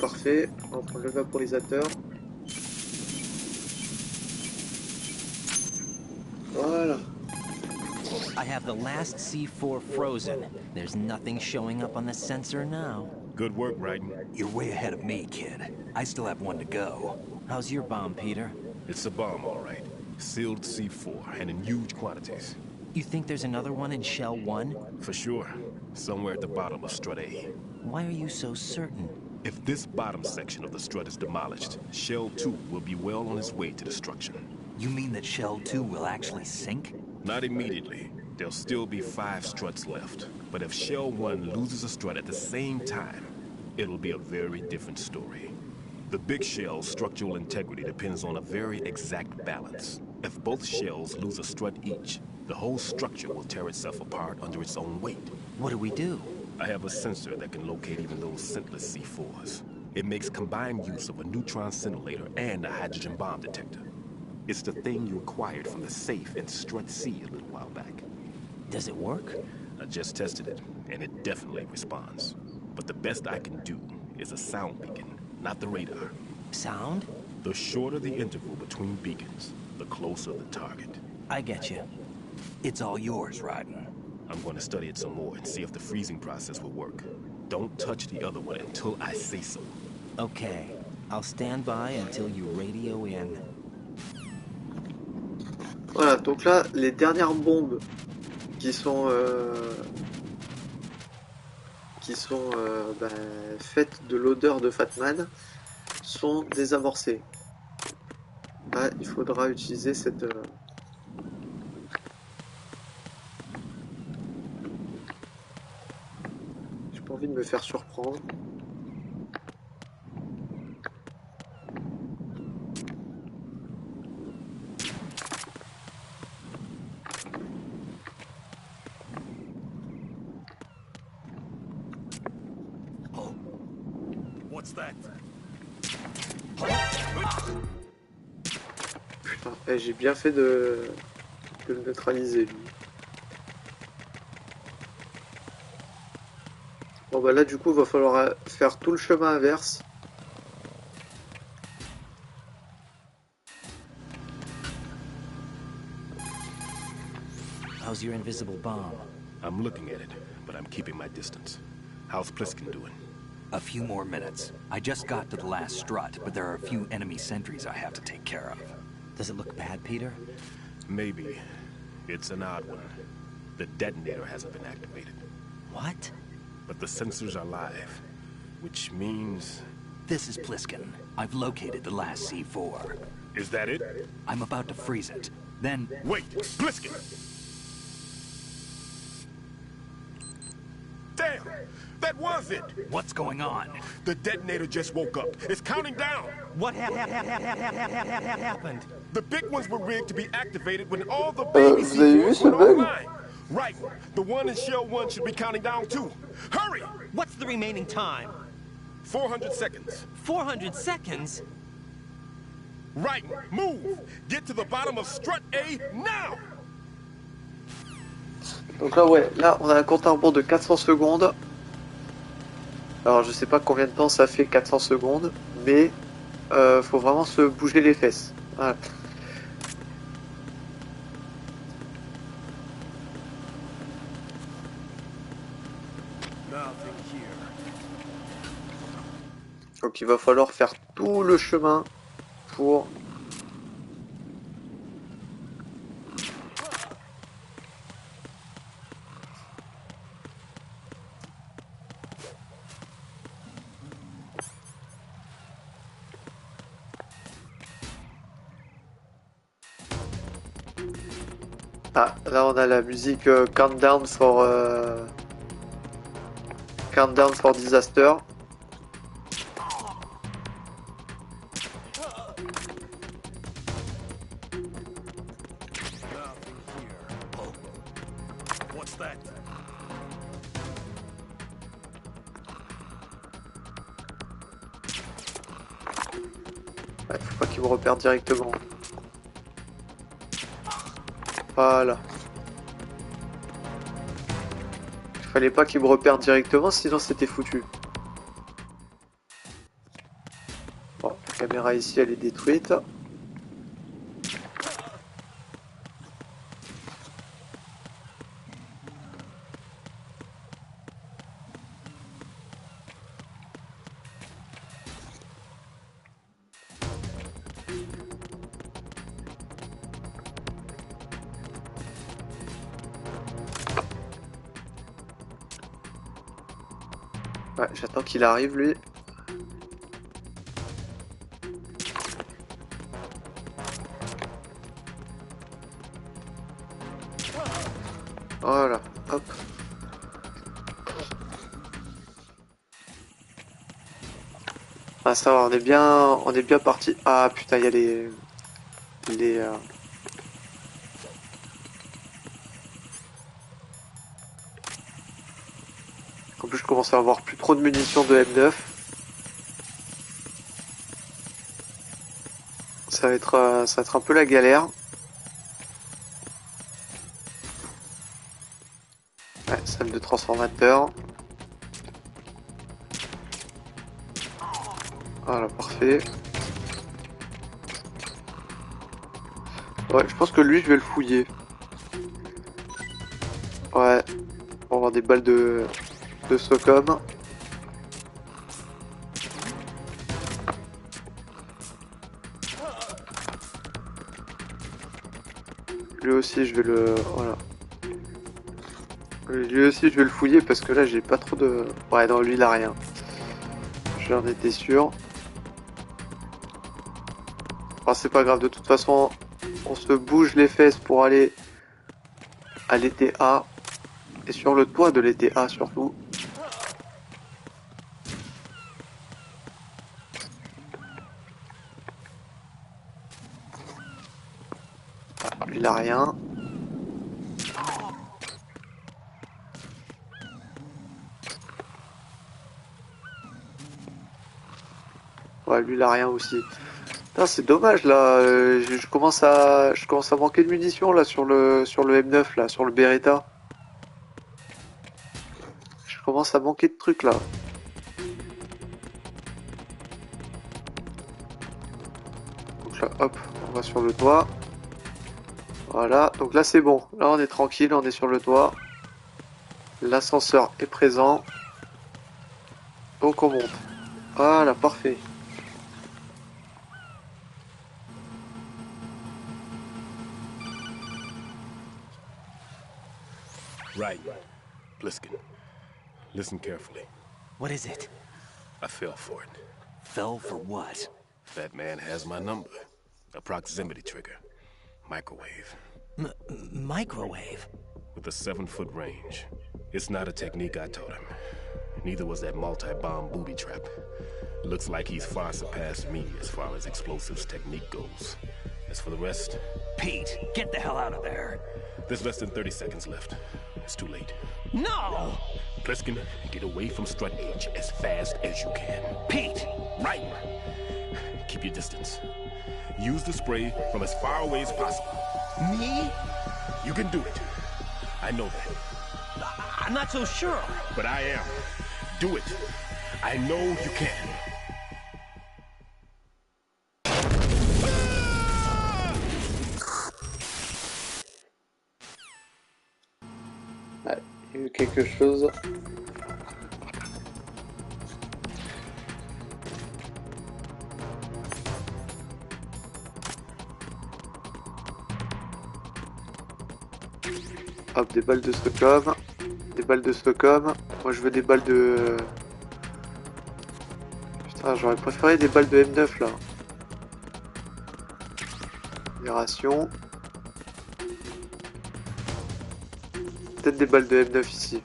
Parfait, on va prendre le vaporisateur. Voilà. I have the last C4 frozen. There's nothing showing up on the sensor now. Good work, Raiden. You're way ahead of me, kid. I still have one to go. How's your bomb, Peter? It's a bomb, all right. Sealed C4, and in huge quantities. You think there's another one in Shell 1? For sure. Somewhere at the bottom of Strut A. Why are you so certain? If this bottom section of the strut is demolished, Shell 2 will be well on its way to destruction. You mean that Shell 2 will actually sink? Not immediately. There'll still be 5 struts left. But if Shell 1 loses a strut at the same time, it'll be a very different story. The big shell's structural integrity depends on a very exact balance. If both shells lose a strut each, the whole structure will tear itself apart under its own weight. What do we do? I have a sensor that can locate even those scentless C4s. It makes combined use of a neutron scintillator and a hydrogen bomb detector. It's the thing you acquired from the safe in Strut C a little while back. Does it work? I just tested it, and it definitely responds. But the best I can do is a sound beacon, not the radar. Sound? The shorter the interval between beacons, the closer the target. I get you. It's all yours, Raiden. I'm going to study it some more and see if the freezing process will work. Don't touch the other one until I say so. Okay. I'll stand by until you radio in. Voilà, donc là, les dernières bombes qui sont faites de l'odeur de Fatman sont désamorcées. Là, il faudra utiliser cette... J'ai pas envie de me faire surprendre. What's that? Putain, j'ai bien fait de le neutraliser, lui. Bon bah là du coup il va falloir faire tout le chemin inverse. How's your invisible bomb? I'm looking at it, but I'm keeping my distance. How's Pliskin doing? A few more minutes. I just got to the last strut, but there are a few enemy sentries I have to take care of. Does it look bad, Peter? Maybe. It's an odd one. The detonator hasn't been activated. What? But the sensors are live, which means... This is Pliskin. I've located the last C4. Is that it? I'm about to freeze it. Then... Wait! Pliskin! Damn! That was it! What's going on? The detonator just woke up. It's counting down! What happened? The big ones were rigged to be activated when all the baby C4s went online. Right. The one in Shell 1 should be counting down too. Hurry! What's the remaining time? 400 seconds. 400 seconds? Right. Move! Get to the bottom of Strut A now! Donc là ouais, là on a un compte à rebours de 400 secondes. Alors je sais pas combien de temps ça fait 400 secondes, mais faut vraiment se bouger les fesses. Voilà. Donc il va falloir faire tout le chemin pour... Ah, là on a la musique Countdown for Disaster. What's that? Ouais, faut pas qu'il me repère directement. Voilà. Il fallait pas qu'il me repère directement, sinon c'était foutu. Bon, la caméra ici elle est détruite. Ouais, j'attends qu'il arrive lui. Voilà, hop. Ah ça va, on est bien parti. Ah putain, il y a les En plus je commence à avoir plus trop de munitions de M9. Ça va être un peu la galère. Ouais, salle de transformateur. Voilà, parfait. Ouais, je pense que lui, je vais le fouiller. Ouais, on va avoir des balles de Socom. Lui aussi, je vais le... Voilà. Lui aussi, je vais le fouiller parce que là, j'ai pas trop de... Ouais, non, lui, il a rien. J'en étais sûr. Enfin, c'est pas grave, de toute façon, on se bouge les fesses pour aller à l'ETA. Et sur le toit de l'ETA, surtout. Ah, lui, il a rien. Ouais, lui, il a rien aussi. C'est dommage là, je commence à manquer de munitions là sur le M9 là, sur le Beretta. Je commence à manquer de trucs là. Donc là, hop, on va sur le toit. Voilà, donc là c'est bon. Là on est tranquille, on est sur le toit. L'ascenseur est présent. Donc on monte. Voilà, parfait. Right. Bliskin, listen carefully. What is it? I fell for it. Fell for what? That man has my number. A proximity trigger. Microwave. Microwave? With a 7-foot range. It's not a technique I taught him. Neither was that multi-bomb booby trap. Looks like he's far surpassed me as far as explosives technique goes. As for the rest... Pete, get the hell out of there. There's less than 30 seconds left. It's too late. No! Pliskin, get away from Strut Edge as fast as you can. Pete! Right! Keep your distance. Use the spray from as far away as possible. Me? You can do it. I know that. I'm not so sure. But I am. Do it. I know you can. Ouais, il y a eu quelque chose. Hop, des balles de Stockholm. Des balles de Stockholm. Moi je veux des balles de... Putain, j'aurais préféré des balles de M9 là. Des rations. Peut-être des balles de M9 ici.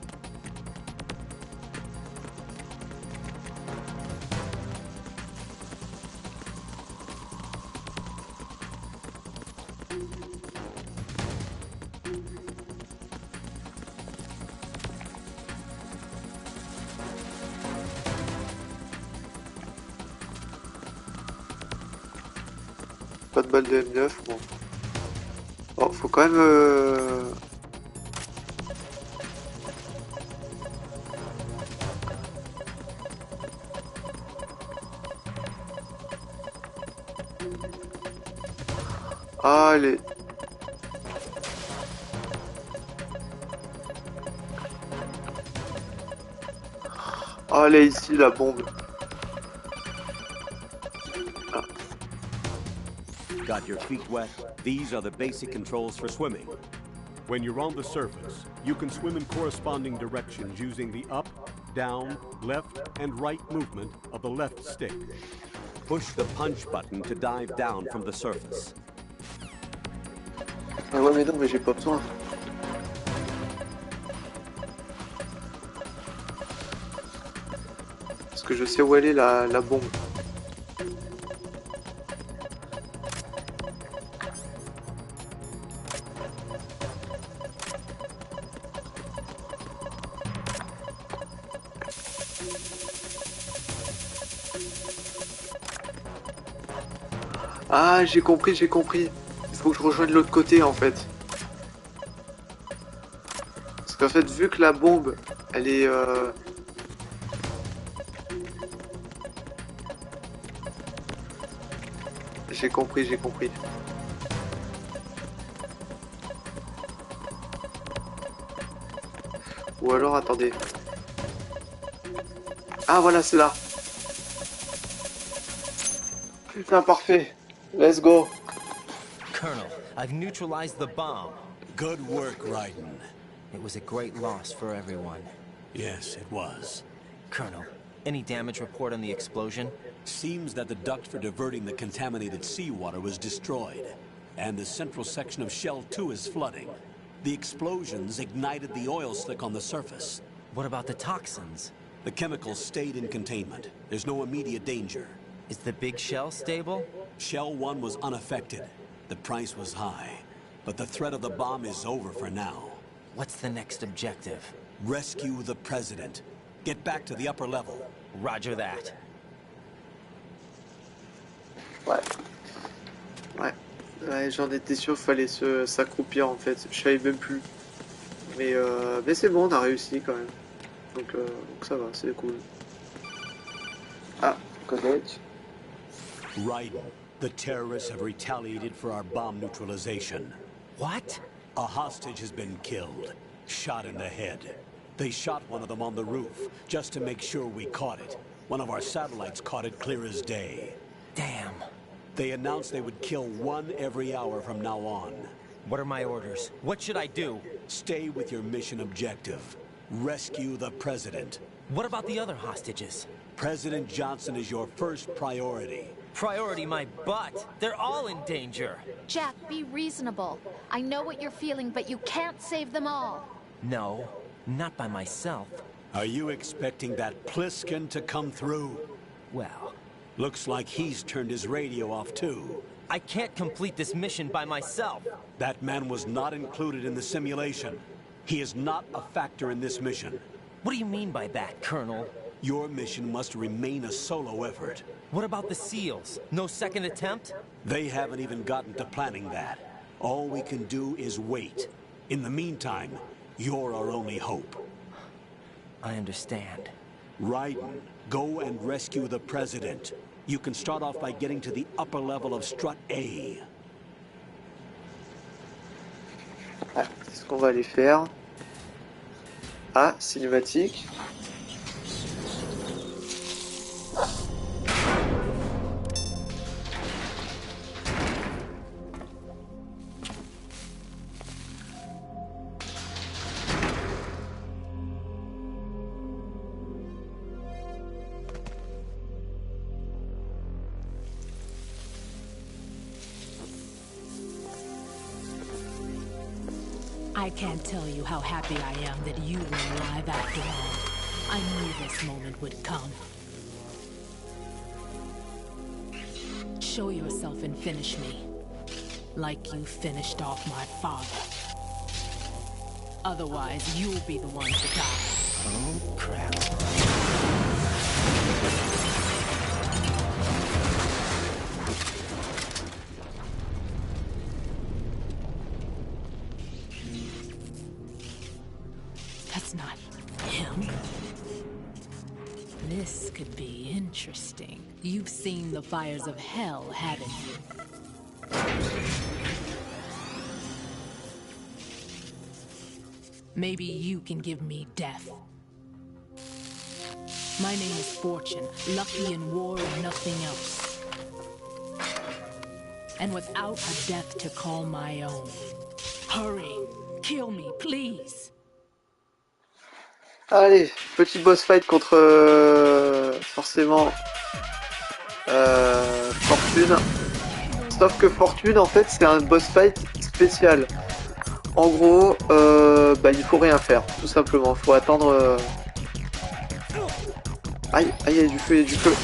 Pas de balles de M9, bon. Bon, faut quand même... Allez. Allez, ici, la bombe. Got your feet wet? These are the basic controls for swimming. When you're on the surface, you can swim in corresponding directions using the up, down, left, and right movement of the left stick. Push the punch button to dive down from the surface. Ah ouais mais non mais j'ai pas besoin. Parce que je sais où elle est la bombe. Ah j'ai compris, j'ai compris. Il faut que je rejoigne l'autre côté en fait. Parce qu'en fait vu que la bombe elle est J'ai compris, j'ai compris. Ou alors attendez. Ah voilà c'est là. Putain parfait. Let's go. Colonel, I've neutralized the bomb. Good work, Raiden. It was a great loss for everyone. Yes, it was. Colonel, any damage report on the explosion? Seems that the duct for diverting the contaminated seawater was destroyed, and the central section of Shell 2 is flooding. The explosions ignited the oil slick on the surface. What about the toxins? The chemicals stayed in containment. There's no immediate danger. Is the big shell stable? Shell 1 was unaffected. The price was high, but the threat of the bomb is over for now. What's the next objective? Rescue the President. Get back to the upper level. Roger that. Ouais. Ouais, j'en étais sûr, fallait s'accroupir en fait. Je savais même plus. Mais c'est bon, on a réussi quand même. Donc ça va, c'est cool. Ah, codec. Raiden, the terrorists have retaliated for our bomb neutralization. What? A hostage has been killed, shot in the head. They shot one of them on the roof, just to make sure we caught it. One of our satellites caught it clear as day. Damn. They announced they would kill one every hour from now on. What are my orders? What should I do? Stay with your mission objective. Rescue the President. What about the other hostages? President Johnson is your first priority. Priority my butt. They're all in danger. Jack, be reasonable. I know what you're feeling, but you can't save them all. No, not by myself. Are you expecting that Pliskin to come through? Well, looks like he's turned his radio off too. I can't complete this mission by myself. That man was not included in the simulation. He is not a factor in this mission. What do you mean by that, Colonel? Your mission must remain a solo effort. What about the SEALs? No second attempt? They haven't even gotten to planning that. All we can do is wait. In the meantime, you're our only hope. I understand. Raiden, go and rescue the President. You can start off by getting to the upper level of Strut A. Ah, c'est ce qu'on va aller faire. Ah, cinématique. I can't tell you how happy I am that you were alive after all. I knew this moment would come. Show yourself and finish me. Like you finished off my father. Otherwise, you'll be the one to die. Oh, crap. That's not him. This could be interesting. You've seen the fires of hell, haven't you? Maybe you can give me death. My name is Fortune, lucky in war and nothing else. And without a death to call my own. Hurry, kill me, please. Allez, petit boss fight contre forcément Fortune. Sauf que Fortune, en fait, c'est un boss fight spécial. En gros, il faut rien faire, tout simplement. Faut attendre. Aïe, aïe, il y a du feu, il y a du feu.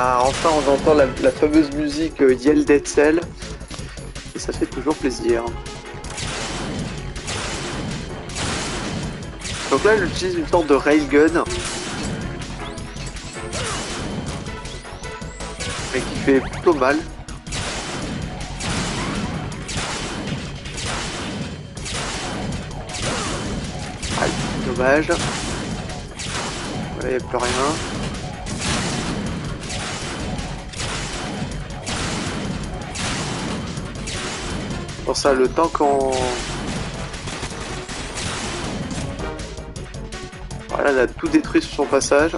Ah, enfin on entend la fameuse musique Yell Dead Cell et ça fait toujours plaisir. Donc là elle utilise une sorte de railgun mais qui fait plutôt mal. Aïe, dommage. Voilà, il n'y a plus rien. Pour ça, le temps qu'on... Voilà, elle a tout détruit sur son passage.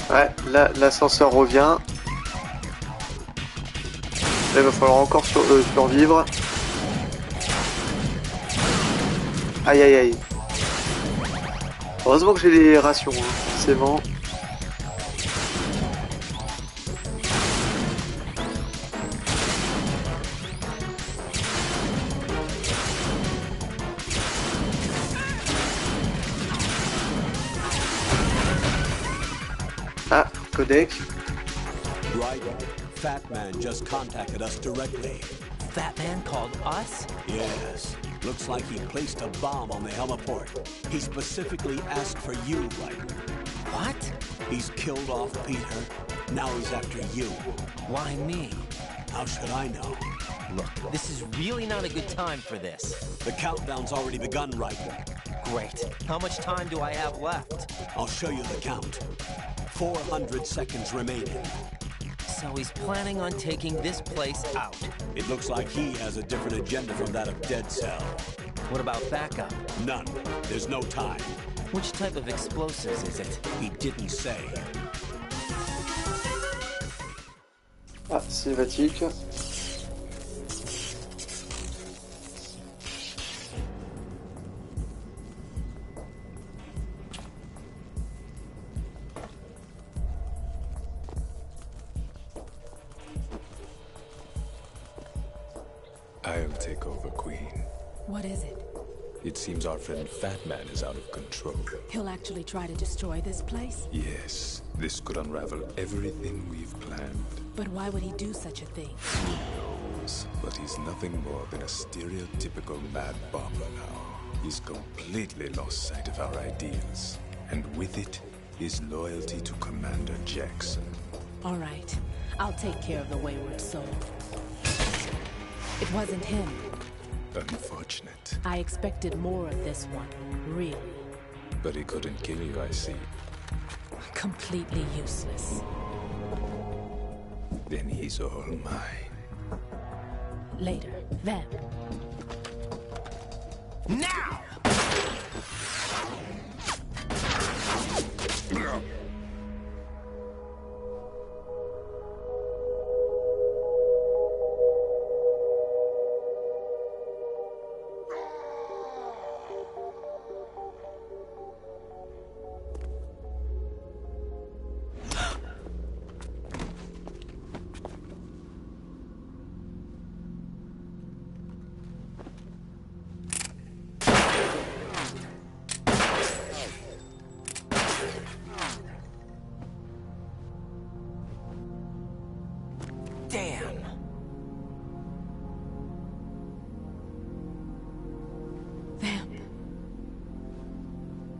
Ouais, là, l'ascenseur revient. Là, il va falloir encore survivre. Aïe, aïe, aïe. Heureusement que j'ai les rations, hein, forcément. Ah, codec. Right. Fat Man just contacted us directly. Fat Man called us? Yes. Looks like he placed a bomb on the heliport. He specifically asked for you, Ryder. What? He's killed off Peter. Now he's after you. Why me? How should I know? Look, this is really not a good time for this. The countdown's already begun, Ryder. Great. How much time do I have left? I'll show you the count. 400 seconds remaining. So he's planning on taking this place out. It looks like he has a different agenda from that of Dead Cell. What about backup? None. There's no time. Which type of explosives is it? He didn't say. Ah, cinématique. I'll take over, Queen. What is it? It seems our friend Fat Man is out of control. He'll actually try to destroy this place? Yes, this could unravel everything we've planned. But why would he do such a thing? Who knows? But he's nothing more than a stereotypical mad bomber now. He's completely lost sight of our ideals. And with it, his loyalty to Commander Jackson. All right. I'll take care of the wayward soul. It wasn't him. Unfortunate. I expected more of this one, really. But he couldn't kill you, I see. Completely useless. Then he's all mine. Later. Vamp. Now! Damn. Vamp.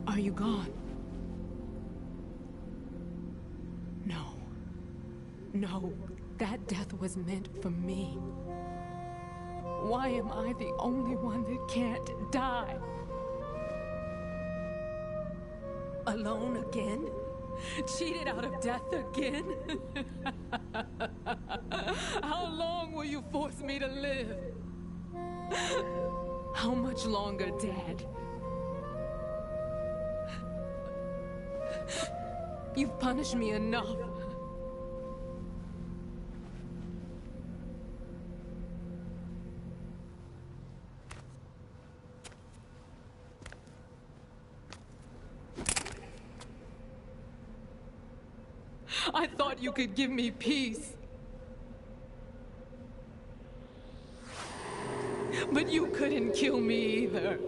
Are you gone? No. No. That death was meant for me. Why am I the only one that can't die? Alone again? Cheated out of death again? How long will you force me to live? How much longer, Dad? You've punished me enough. I thought you could give me peace. But you couldn't kill me either.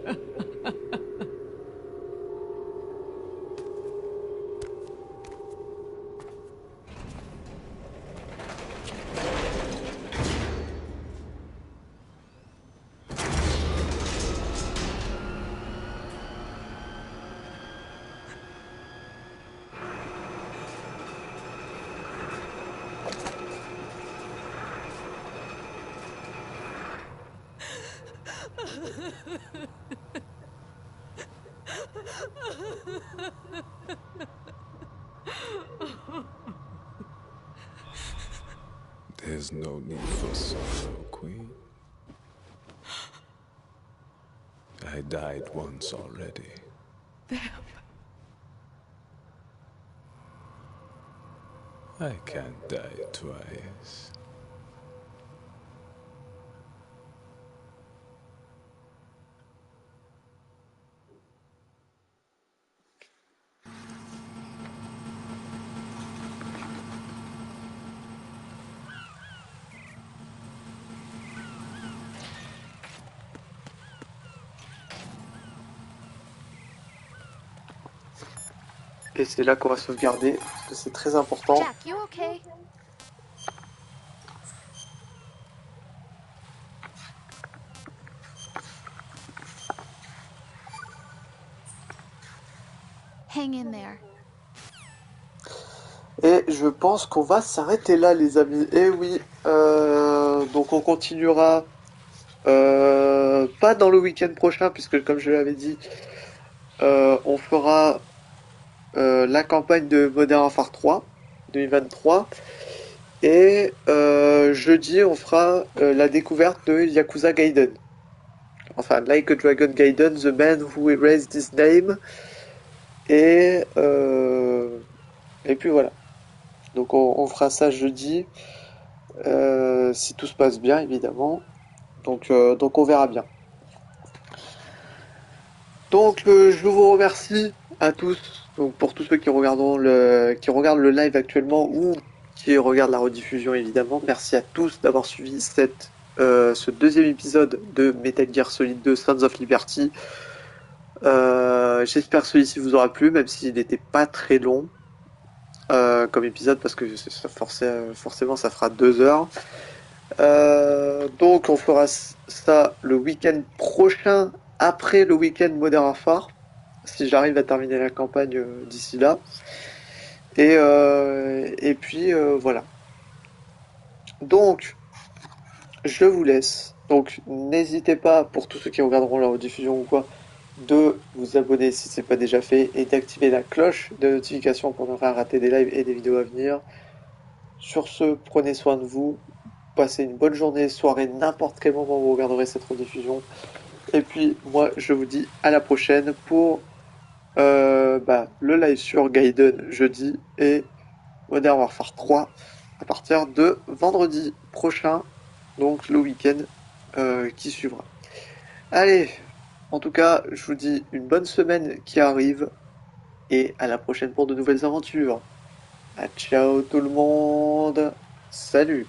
There's no need for sorrow, Queen. I died once already. I can't die twice. Et c'est là qu'on va sauvegarder, parce que c'est très important. Jack, you okay? Hang in there. Et je pense qu'on va s'arrêter là, les amis. Et oui, donc on continuera pas dans le week-end prochain, puisque comme je l'avais dit, on fera la campagne de Modern Warfare 3 2023. Et jeudi, on fera la découverte de Yakuza Gaiden. Enfin, Like a Dragon Gaiden, The Man Who Erased His Name. Et puis voilà. Donc on fera ça jeudi, si tout se passe bien évidemment. Donc on verra bien. Donc je vous remercie à tous. Donc pour tous ceux qui regardent le live actuellement ou qui regardent la rediffusion évidemment. Merci à tous d'avoir suivi ce deuxième épisode de Metal Gear Solid 2 Sons of Liberty. J'espère que celui-ci vous aura plu, même s'il n'était pas très long comme épisode, parce que forcément ça fera 2 heures. Donc on fera ça le week-end prochain, après le week-end Modern Warfare, si j'arrive à terminer la campagne d'ici là. Et puis voilà. Donc je vous laisse. Donc n'hésitez pas, pour tous ceux qui regarderont la rediffusion ou quoi, de vous abonner si ce n'est pas déjà fait et d'activer la cloche de notification pour ne pas rater des lives et des vidéos à venir. Sur ce, prenez soin de vous, passez une bonne journée, soirée, n'importe quel moment où vous regarderez cette rediffusion. Et puis moi je vous dis à la prochaine pour le live sur Gaiden jeudi et Modern Warfare 3 à partir de vendredi prochain, donc le week-end qui suivra. Allez, en tout cas je vous dis une bonne semaine qui arrive et à la prochaine pour de nouvelles aventures. Ciao tout le monde, salut.